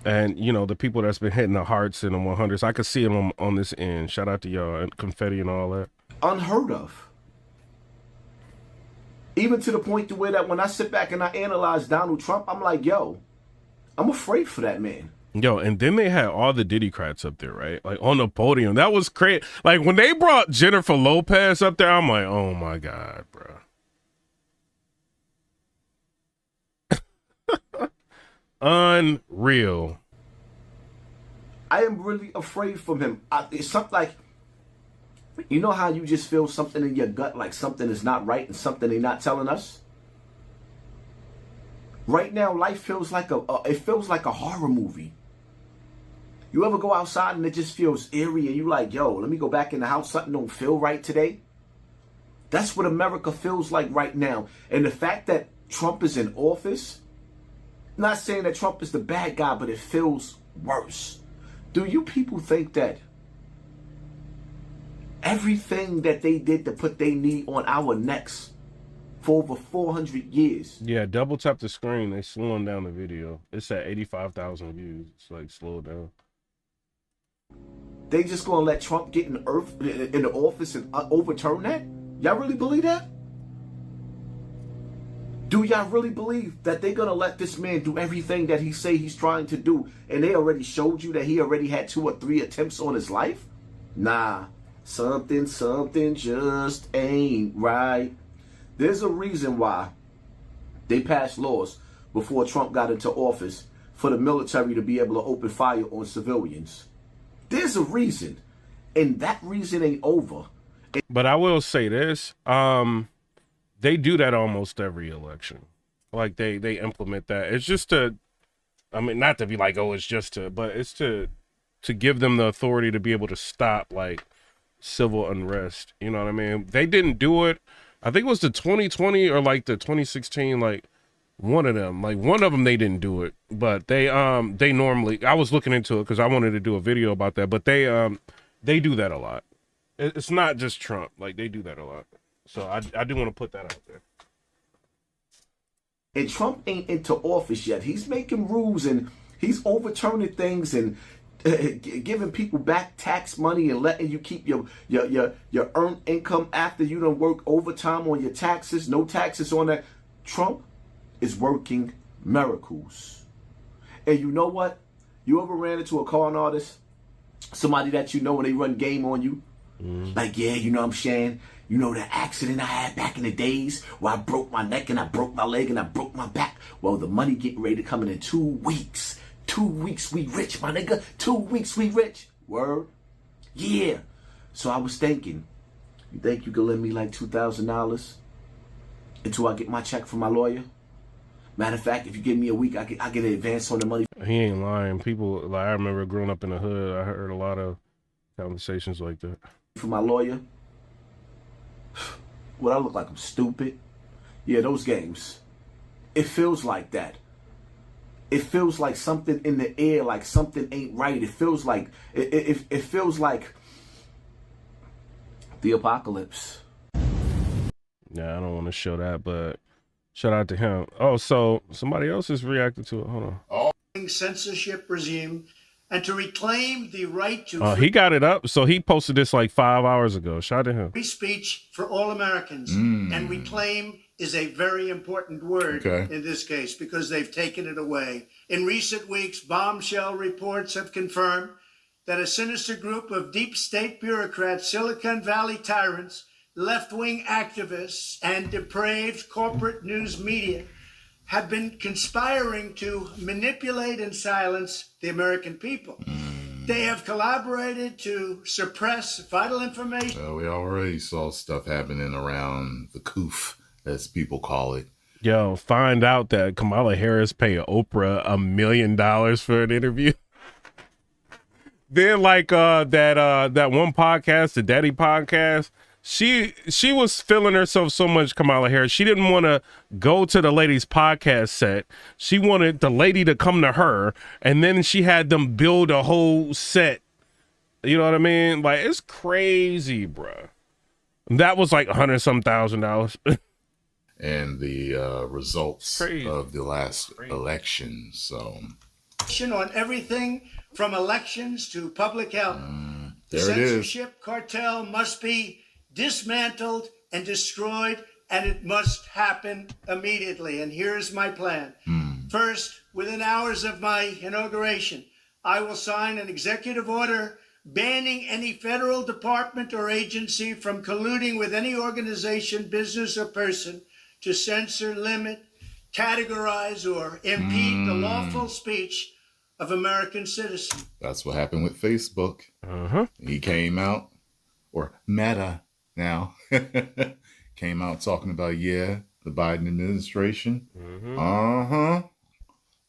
And, you know, the people that's been hitting the hearts and the 100s, I could see them on this end. Shout out to y'all and confetti and all that. Unheard of. Even to the point to where that when I sit back and I analyze Donald Trump, I'm like, yo, I'm afraid for that man. Yo, and then they had all the Diddycrats up there, right? Like on the podium. That was crazy. Like when they brought Jennifer Lopez up there, I'm like, oh my God, bro. Unreal. I am really afraid from him. It's something like You know how you just feel something in your gut, like something is not right and something they're not telling us? Right now, life feels like a horror movie. You ever go outside and it just feels eerie and you like, yo, let me go back in the house, something don't feel right today? That's what America feels like right now. And the fact that Trump is in office, I'm not saying that Trump is the bad guy, but it feels worse. Do you people think that everything that they did to put their knee on our necks for over 400 years? Yeah, double tap the screen. They slowing down the video. It's at 85,000 views. It's like slow down. They just gonna let Trump get in the office and overturn that? Y'all really believe that? Do y'all really believe that they're gonna let this man do everything that he say he's trying to do, and they already showed you that he already had 2 or 3 attempts on his life? Nah, something just ain't right. There's a reason why they passed laws before Trump got into office for the military to be able to open fire on civilians. There's a reason, and that reason ain't over. But I will say this, they do that almost every election. Like they implement that. It's just not to be like, oh, it's just but it's to give them the authority to be able to stop like civil unrest. You know what I mean? They didn't do it. I think it was the 2020 or like the 2016, like one of them they didn't do it, but they normally, I was looking into it because I wanted to do a video about that, but they do that a lot. It's not just Trump, like they do that a lot. So I do want to put that out there. And Trump ain't into office yet. He's making rules and he's overturning things and giving people back tax money and letting you keep your earned income after you done work overtime on your taxes. No taxes on that. Trump is working miracles. And you know what? You ever ran into a con artist? Somebody that you know when they run game on you? Like, yeah, you know what I'm saying? You know that accident I had back in the days where I broke my neck and I broke my leg and I broke my back? Well, the money getting ready to come in 2 weeks. 2 weeks we rich, my nigga. 2 weeks we rich. Word? Yeah. So I was thinking, you think you could lend me like $2,000 until I get my check from my lawyer? Matter of fact, if you give me a week, I get an advance on the money. He ain't lying. People, like, I remember growing up in the hood, I heard a lot of conversations like that. For my lawyer? What, I look like I'm stupid? Yeah, those games. It feels like that. It feels like something in the air, like something ain't right. It feels like it feels like the apocalypse. Yeah, I don't want to show that, but shout out to him. Oh, so somebody else is reacting to it. Hold on. Censorship regime and to reclaim the right to He got it up. So he posted this like 5 hours ago. Shout out to him. free speech for all Americans. And reclaim is a very important word in this case because they've taken it away. In recent weeks, bombshell reports have confirmed that a sinister group of deep state bureaucrats, Silicon Valley tyrants, left-wing activists, and depraved corporate news media have been conspiring to manipulate and silence the American people. They have collaborated to suppress vital information. We already saw stuff happening around the coof, as people call it. Yo, find out that Kamala Harris paid Oprah $1 million for an interview. Then like that one podcast, the Daddy podcast, she was feeling herself so much, Kamala Harris. She didn't want to go to the lady's podcast set. She wanted the lady to come to her, and then she had them build a whole set. You know what I mean? Like, it's crazy, bruh. That was like $100-some thousand. And the results of the last election. So on everything from elections to public health. The censorship cartel must be dismantled and destroyed, and it must happen immediately. And here's my plan. First, within hours of my inauguration, I will sign an executive order banning any federal department or agency from colluding with any organization, business, or person to censor, limit, categorize, or impede the lawful speech of American citizens. That's what happened with Facebook. He came out or Meta now, came out talking about, the Biden administration.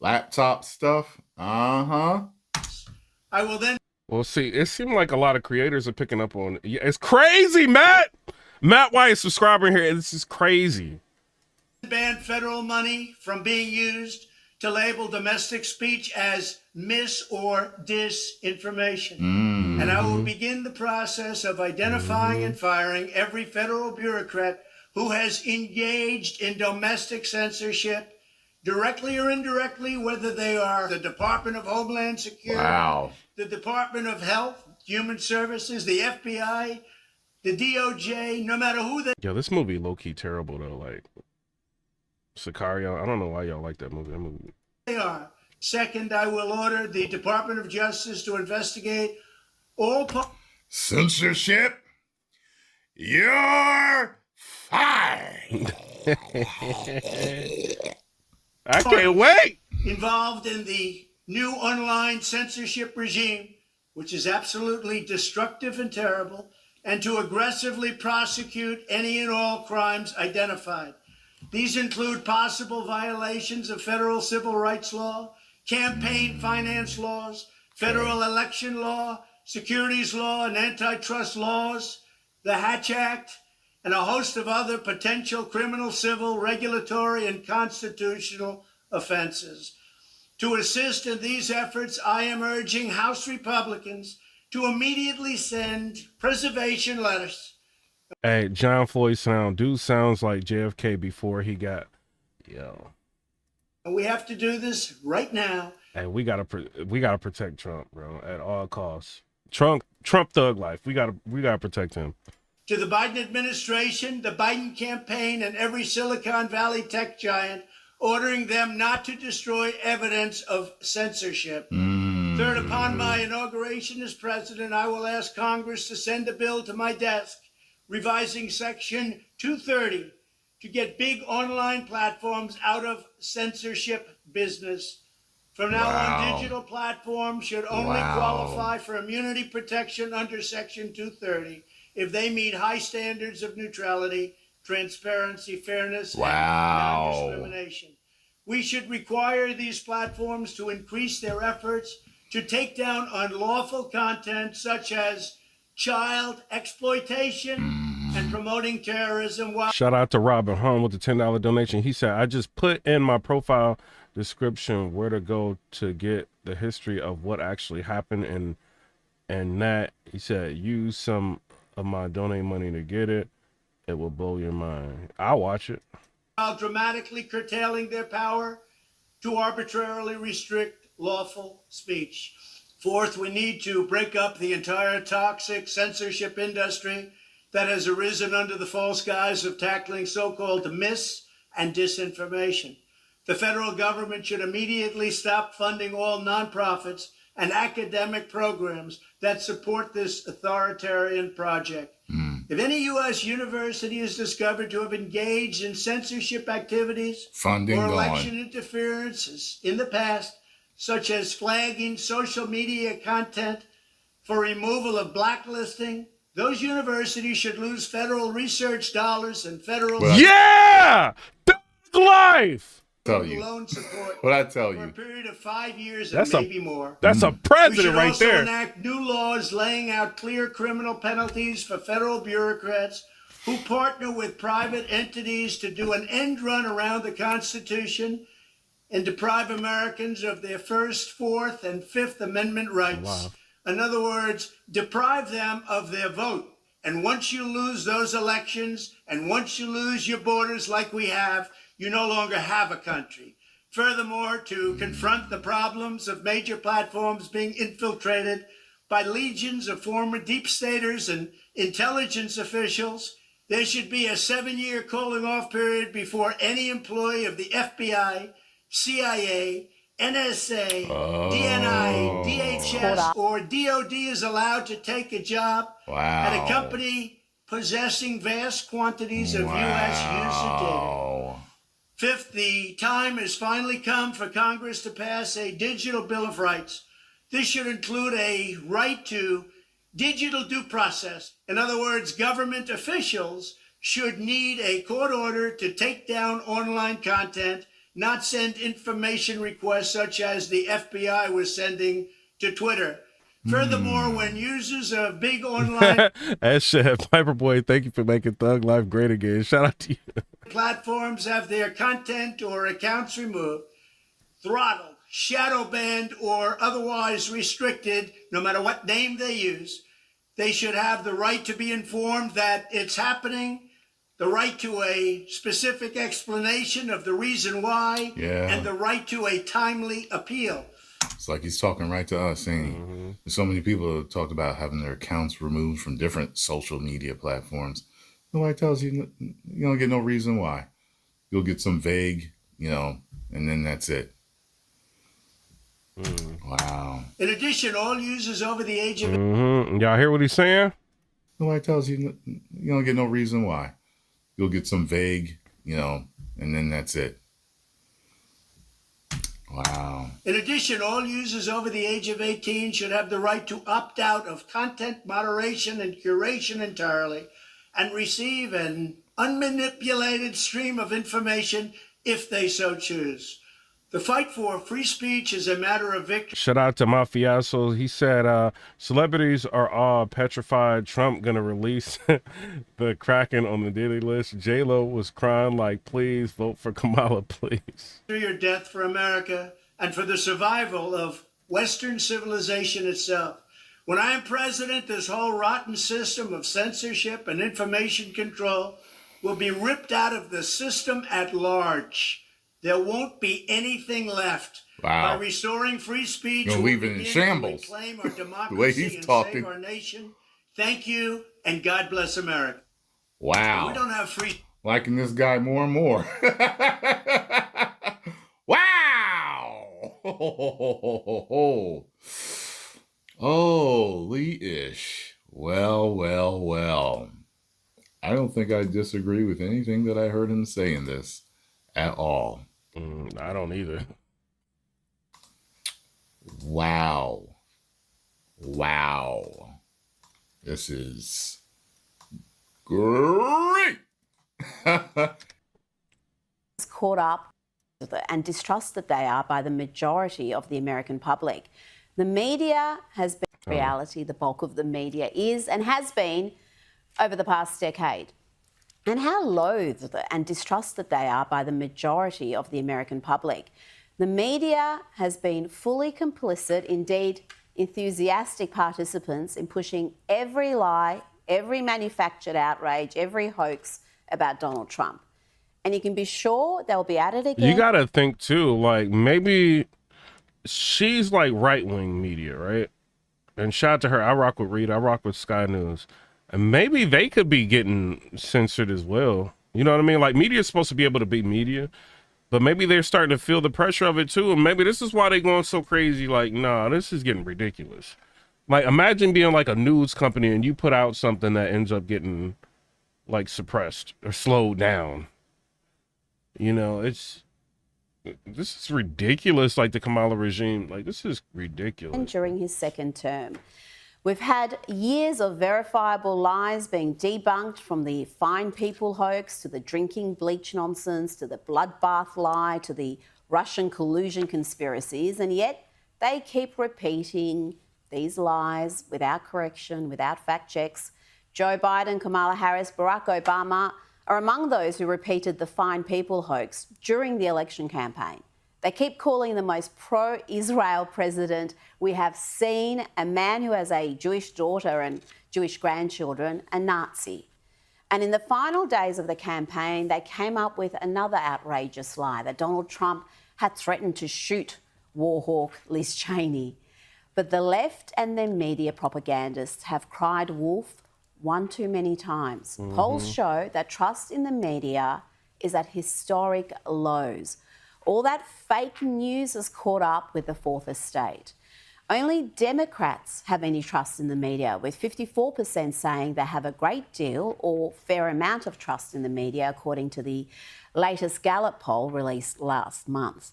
Laptop stuff. I will then. Well, see, it seemed like a lot of creators are picking up on it. Yeah, it's crazy, Matt. Matt White, subscriber here. This is crazy. Ban federal money from being used to label domestic speech as mis or disinformation. And I will begin the process of identifying and firing every federal bureaucrat who has engaged in domestic censorship, directly or indirectly, whether they are the Department of Homeland Security, the Department of Health, Human Services, the FBI, the DOJ, no matter who they... Yo, this movie low-key terrible, though. Like, Sicario, I don't know why y'all like that movie. They are. Second, I will order the Department of Justice to investigate all... Censorship? You're fired! I can't wait! Involved in the new online censorship regime, which is absolutely destructive and terrible, and to aggressively prosecute any and all crimes identified. These include possible violations of federal civil rights law, campaign finance laws, federal election law, securities law, and antitrust laws, the Hatch Act, and a host of other potential criminal, civil, regulatory, and constitutional offenses. To assist in these efforts, I am urging House Republicans to immediately send preservation letters. Hey, John Floyd dude sounds like JFK before he got, And we have to do this right now. Hey, we gotta protect Trump, bro, at all costs. Trump thug life. We gotta protect him. To the Biden administration, the Biden campaign, and every Silicon Valley tech giant, ordering them not to destroy evidence of censorship. Third, upon my inauguration as president, I will ask Congress to send a bill to my desk revising Section 230 to get big online platforms out of censorship business. From now on, digital platforms should only qualify for immunity protection under Section 230 if they meet high standards of neutrality, transparency, fairness, and non-discrimination. We should require these platforms to increase their efforts to take down unlawful content such as child exploitation and promoting terrorism. Shout out to Robin Hahn with the $10 donation. He said, I just put in my profile description where to go to get the history of what actually happened, and that, he said, use some of my donate money to get it. It will blow your mind. I'll watch it. While dramatically curtailing their power to arbitrarily restrict lawful speech. Fourth, we need to break up the entire toxic censorship industry that has arisen under the false guise of tackling so-called mis- and disinformation. The federal government should immediately stop funding all nonprofits and academic programs that support this authoritarian project. If any U.S. university is discovered to have engaged in censorship activities or election interferences in the past, such as flagging social media content for removal of blacklisting, those universities should lose federal research dollars and federal life. Loan support What I tell you for a period of 5 years That's and maybe more. That's a president right We should also there. enact new laws laying out clear criminal penalties for federal bureaucrats who partner with private entities to do an end run around the Constitution and deprive Americans of their First, Fourth, and Fifth Amendment rights. In other words, deprive them of their vote. And once you lose those elections, and once you lose your borders like we have, you no longer have a country. Furthermore, to confront the problems of major platforms being infiltrated by legions of former deep staters and intelligence officials, there should be a 7-year cooling off period before any employee of the FBI, CIA, NSA, DNI, DHS, or DOD is allowed to take a job at a company possessing vast quantities of U.S. user data. Fifth, the time has finally come for Congress to pass a digital Bill of Rights. This should include a right to digital due process. In other words, government officials should need a court order to take down online content, not send information requests such as the FBI was sending to Twitter. Furthermore, when users of big online That shit, Piper Boy, thank you for making Thug Life great again. Shout out to you. platforms have their content or accounts removed, throttled, shadow banned, or otherwise restricted, no matter what name they use, they should have the right to be informed that it's happening, the right to a specific explanation of the reason why, and the right to a timely appeal. It's like he's talking right to us, ain't he? There's so many people have talked about having their accounts removed from different social media platforms. Nobody tells you, you don't get no reason why. You'll get some vague, and then that's it. Wow. In addition, all users over the age of... Y'all hear what he's saying? Nobody tells you, you don't get no reason why. You'll get some vague, and then that's it. Wow. In addition, all users over the age of 18 should have the right to opt out of content moderation and curation entirely and receive an unmanipulated stream of information if they so choose. The fight for free speech is a matter of victory. Shout out to Mafioso. He said, celebrities are all petrified. Trump gonna release the Kraken on the daily list. J-Lo was crying like, please vote for Kamala, please. Or death for America and for the survival of Western civilization itself. When I am president, this whole rotten system of censorship and information control will be ripped out of the system at large. There won't be anything left. Wow. By restoring free speech, You'll leave it in shambles. Reclaim our democracy The way he's and talking. save our nation. Thank you, and God bless America. Wow. We don't have free. Liking this guy more and more. Wow. Holy-ish. Well. I don't think I disagree with anything that I heard him say in this at all. I don't either. Wow. This is great. Caught up and distrusted they are by the majority of the American public. The media has been reality. The bulk of the media is and has been over the past decade. And how loathed and distrusted they are by the majority of the American public. The media has been fully complicit, indeed enthusiastic participants in pushing every lie, every manufactured outrage, every hoax about Donald Trump. And you can be sure they'll be at it again. You gotta think too, like maybe she's like right-wing media, right? And shout out to her. I rock with Reed. I rock with Sky News. And maybe they could be getting censored as well. You know what I mean? Like, media is supposed to be able to be media, but maybe they're starting to feel the pressure of it too. And maybe this is why they're going so crazy. Like, nah, this is getting ridiculous. Like, imagine being like a news company and you put out something that ends up getting like suppressed or slowed down. You know, this is ridiculous. Like the Kamala regime, like this is ridiculous. And during his second term. We've had years of verifiable lies being debunked, from the fine people hoax to the drinking bleach nonsense to the bloodbath lie to the Russian collusion conspiracies, and yet they keep repeating these lies without correction, without fact checks. Joe Biden, Kamala Harris, Barack Obama are among those who repeated the fine people hoax during the election campaign. They keep calling the most pro-Israel president we have seen, a man who has a Jewish daughter and Jewish grandchildren, a Nazi. And in the final days of the campaign, they came up with another outrageous lie, that Donald Trump had threatened to shoot war hawk Liz Cheney. But the left and their media propagandists have cried wolf one too many times. Polls show that trust in the media is at historic lows. All that fake news is caught up with the fourth estate. Only Democrats have any trust in the media, with 54% saying they have a great deal or fair amount of trust in the media, according to the latest Gallup poll released last month.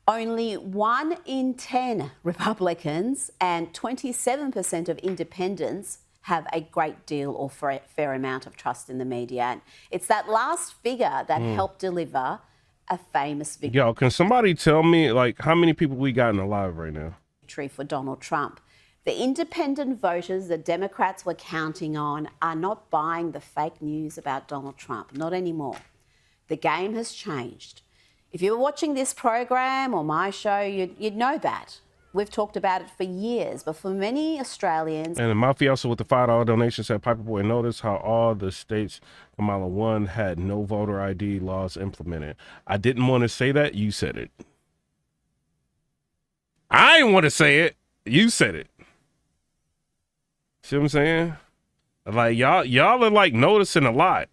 Only 1 in 10 Republicans and 27% of independents have a great deal or fair amount of trust in the media. And it's that last figure that helped deliver a famous Yo, can somebody tell me, like, how many people we got in the live right now? victory for Donald Trump. The independent voters the Democrats were counting on are not buying the fake news about Donald Trump, not anymore. The game has changed. If you were watching this program or my show, you'd know that. We've talked about it for years, but for many Australians... And the mafioso with the $5 donation said, Piperboy, notice how all the states Kamala won had no voter ID laws implemented. I didn't want to say that. You said it. I didn't want to say it. You said it. See what I'm saying? Like, y'all are, like, noticing a lot.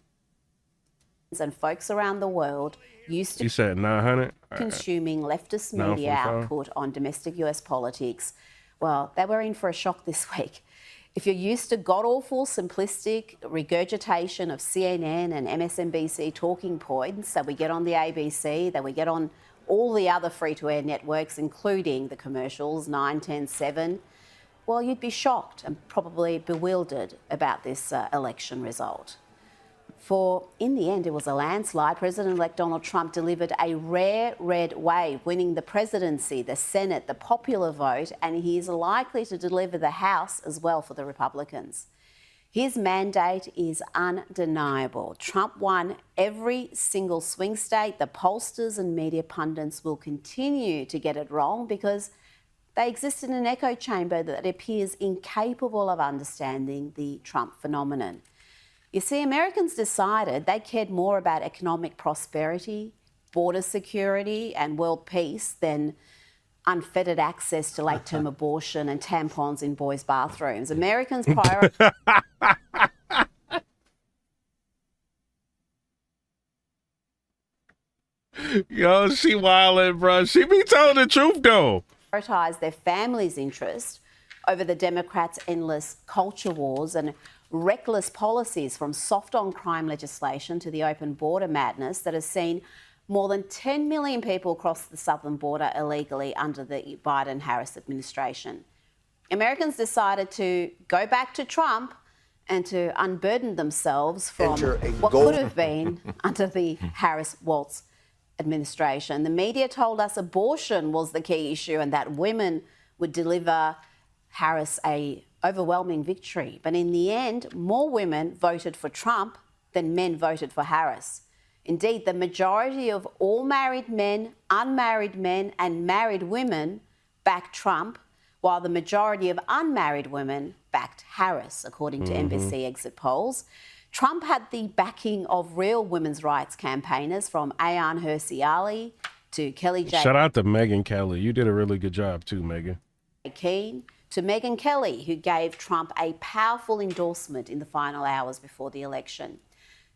And folks around the world used to... You said 900? Consuming leftist media output on domestic US politics, well, they were in for a shock this week. If you're used to god-awful, simplistic regurgitation of CNN and MSNBC talking points that we get on the ABC, that we get on all the other free-to-air networks, including the commercials, 9, 10, 7, well, you'd be shocked and probably bewildered about this election result. For in the end, it was a landslide. President-elect Donald Trump delivered a rare red wave, winning the presidency, the Senate, the popular vote, and he is likely to deliver the House as well for the Republicans. His mandate is undeniable. Trump won every single swing state. The pollsters and media pundits will continue to get it wrong because they exist in an echo chamber that appears incapable of understanding the Trump phenomenon. You see, Americans decided they cared more about economic prosperity, border security and world peace than unfettered access to late-term abortion and tampons in boys' bathrooms. Americans prioritize... Yo, she wildin', bro. She be telling the truth, though. ...prioritize their family's interest over the Democrats' endless culture wars and reckless policies, from soft-on-crime legislation to the open border madness that has seen more than 10 million people cross the southern border illegally under the Biden-Harris administration. Americans decided to go back to Trump and to unburden themselves from what could have been under the Harris-Waltz administration. The media told us abortion was the key issue and that women would deliver Harris a overwhelming victory. But in the end, more women voted for Trump than men voted for Harris. Indeed, the majority of all married men, unmarried men and married women backed Trump, while the majority of unmarried women backed Harris, according to NBC exit polls. Trump had the backing of real women's rights campaigners, from Ayaan Hirsi Ali to Kelly J. Shout out to Megyn Kelly. You did a really good job too, Megyn. Keane, to Megyn Kelly, who gave Trump a powerful endorsement in the final hours before the election.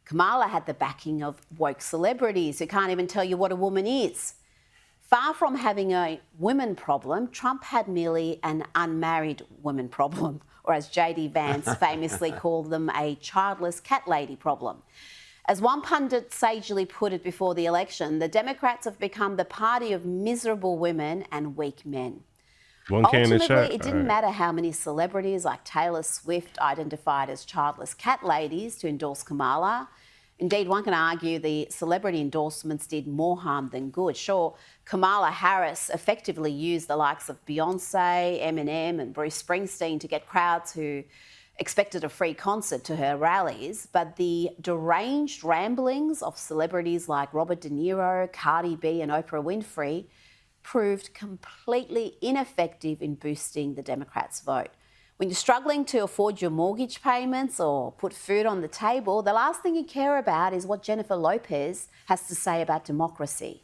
Kamala had the backing of woke celebrities who can't even tell you what a woman is. Far from having a women problem, Trump had merely an unmarried women problem, or as J.D. Vance famously called them, a childless cat lady problem. As one pundit sagely put it before the election, the Democrats have become the party of miserable women and weak men. Ultimately, it didn't matter how many celebrities like Taylor Swift identified as childless cat ladies to endorse Kamala. Indeed, one can argue the celebrity endorsements did more harm than good. Sure, Kamala Harris effectively used the likes of Beyonce, Eminem and Bruce Springsteen to get crowds who expected a free concert to her rallies, but the deranged ramblings of celebrities like Robert De Niro, Cardi B and Oprah Winfrey proved completely ineffective in boosting the Democrats' vote. When you're struggling to afford your mortgage payments or put food on the table, the last thing you care about is what Jennifer Lopez has to say about democracy.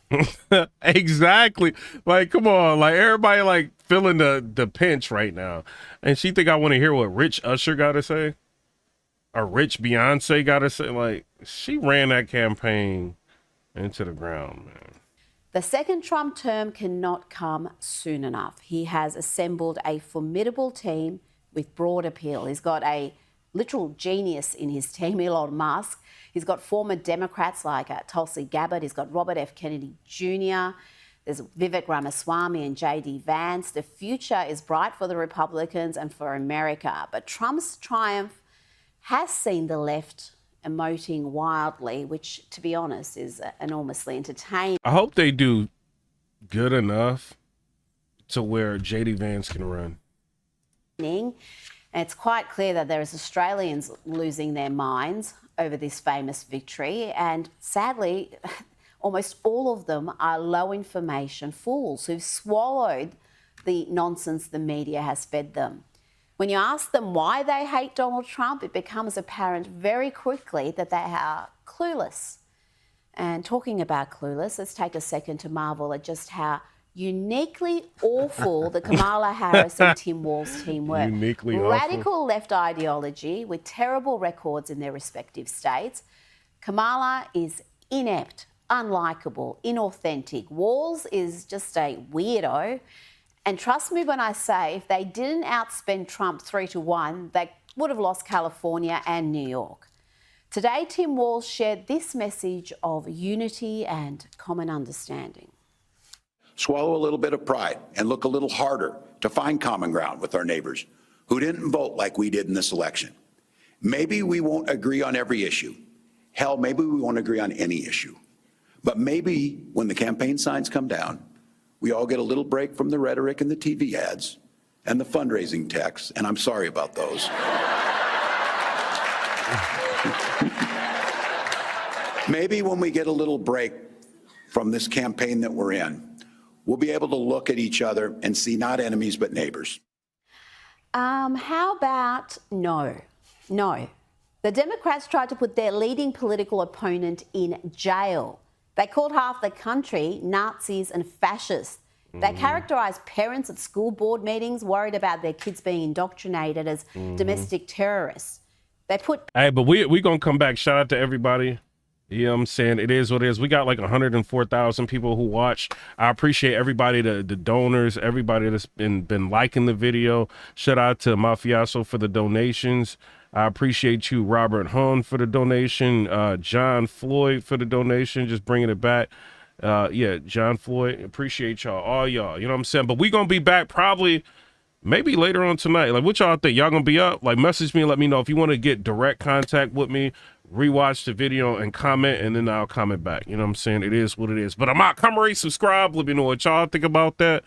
Exactly. Like, come on. Like, everybody, like, feeling the pinch right now. And she think I want to hear what Rich Usher got to say? Or Rich Beyonce got to say? Like, she ran that campaign into the ground, man. The second Trump term cannot come soon enough. He has assembled a formidable team with broad appeal. He's got a literal genius in his team, Elon Musk. He's got former Democrats like Tulsi Gabbard. He's got Robert F. Kennedy Jr. There's Vivek Ramaswamy and J.D. Vance. The future is bright for the Republicans and for America. But Trump's triumph has seen the left emoting wildly, which, to be honest, is enormously entertaining. I hope they do good enough to where J.D. Vance can run. And it's quite clear that there is Australians losing their minds over this famous victory. And sadly, almost all of them are low information fools who've swallowed the nonsense the media has fed them. When you ask them why they hate Donald Trump, it becomes apparent very quickly that they are clueless. And talking about clueless, let's take a second to marvel at just how uniquely awful the Kamala Harris and Tim Walz team were. Uniquely Radical awful. left ideology with terrible records in their respective states. Kamala is inept, unlikable, inauthentic. Walz is just a weirdo. And trust me when I say, if they didn't outspend Trump 3-1, they would have lost California and New York. Today, Tim Walz shared this message of unity and common understanding. Swallow a little bit of pride and look a little harder to find common ground with our neighbors who didn't vote like we did in this election. Maybe we won't agree on every issue. Hell, maybe we won't agree on any issue. But maybe when the campaign signs come down, we all get a little break from the rhetoric and the TV ads and the fundraising texts, and I'm sorry about those. Maybe when we get a little break from this campaign that we're in, we'll be able to look at each other and see not enemies but neighbors. How about no? No. The Democrats tried to put their leading political opponent in jail. They called half the country Nazis and fascists. They characterised parents at school board meetings worried about their kids being indoctrinated as domestic terrorists. They put... Hey, but we going to come back. Shout out to everybody. You know what I'm saying? It is what it is. We got like 104,000 people who watch. I appreciate everybody, the donors, everybody that's been liking the video. Shout out to Mafioso for the donations. I appreciate you, Robert Hahn, for the donation. John Floyd for the donation, just bringing it back. Yeah, John Floyd, appreciate y'all, all y'all. You know what I'm saying? But we going to be back probably maybe later on tonight. Like, what y'all think? Y'all going to be up? Like, message me and let me know. If you want to get direct contact with me, rewatch the video and comment, and then I'll comment back. You know what I'm saying? It is what it is. But I'm out. Come rate, subscribe. Let me know what y'all think about that.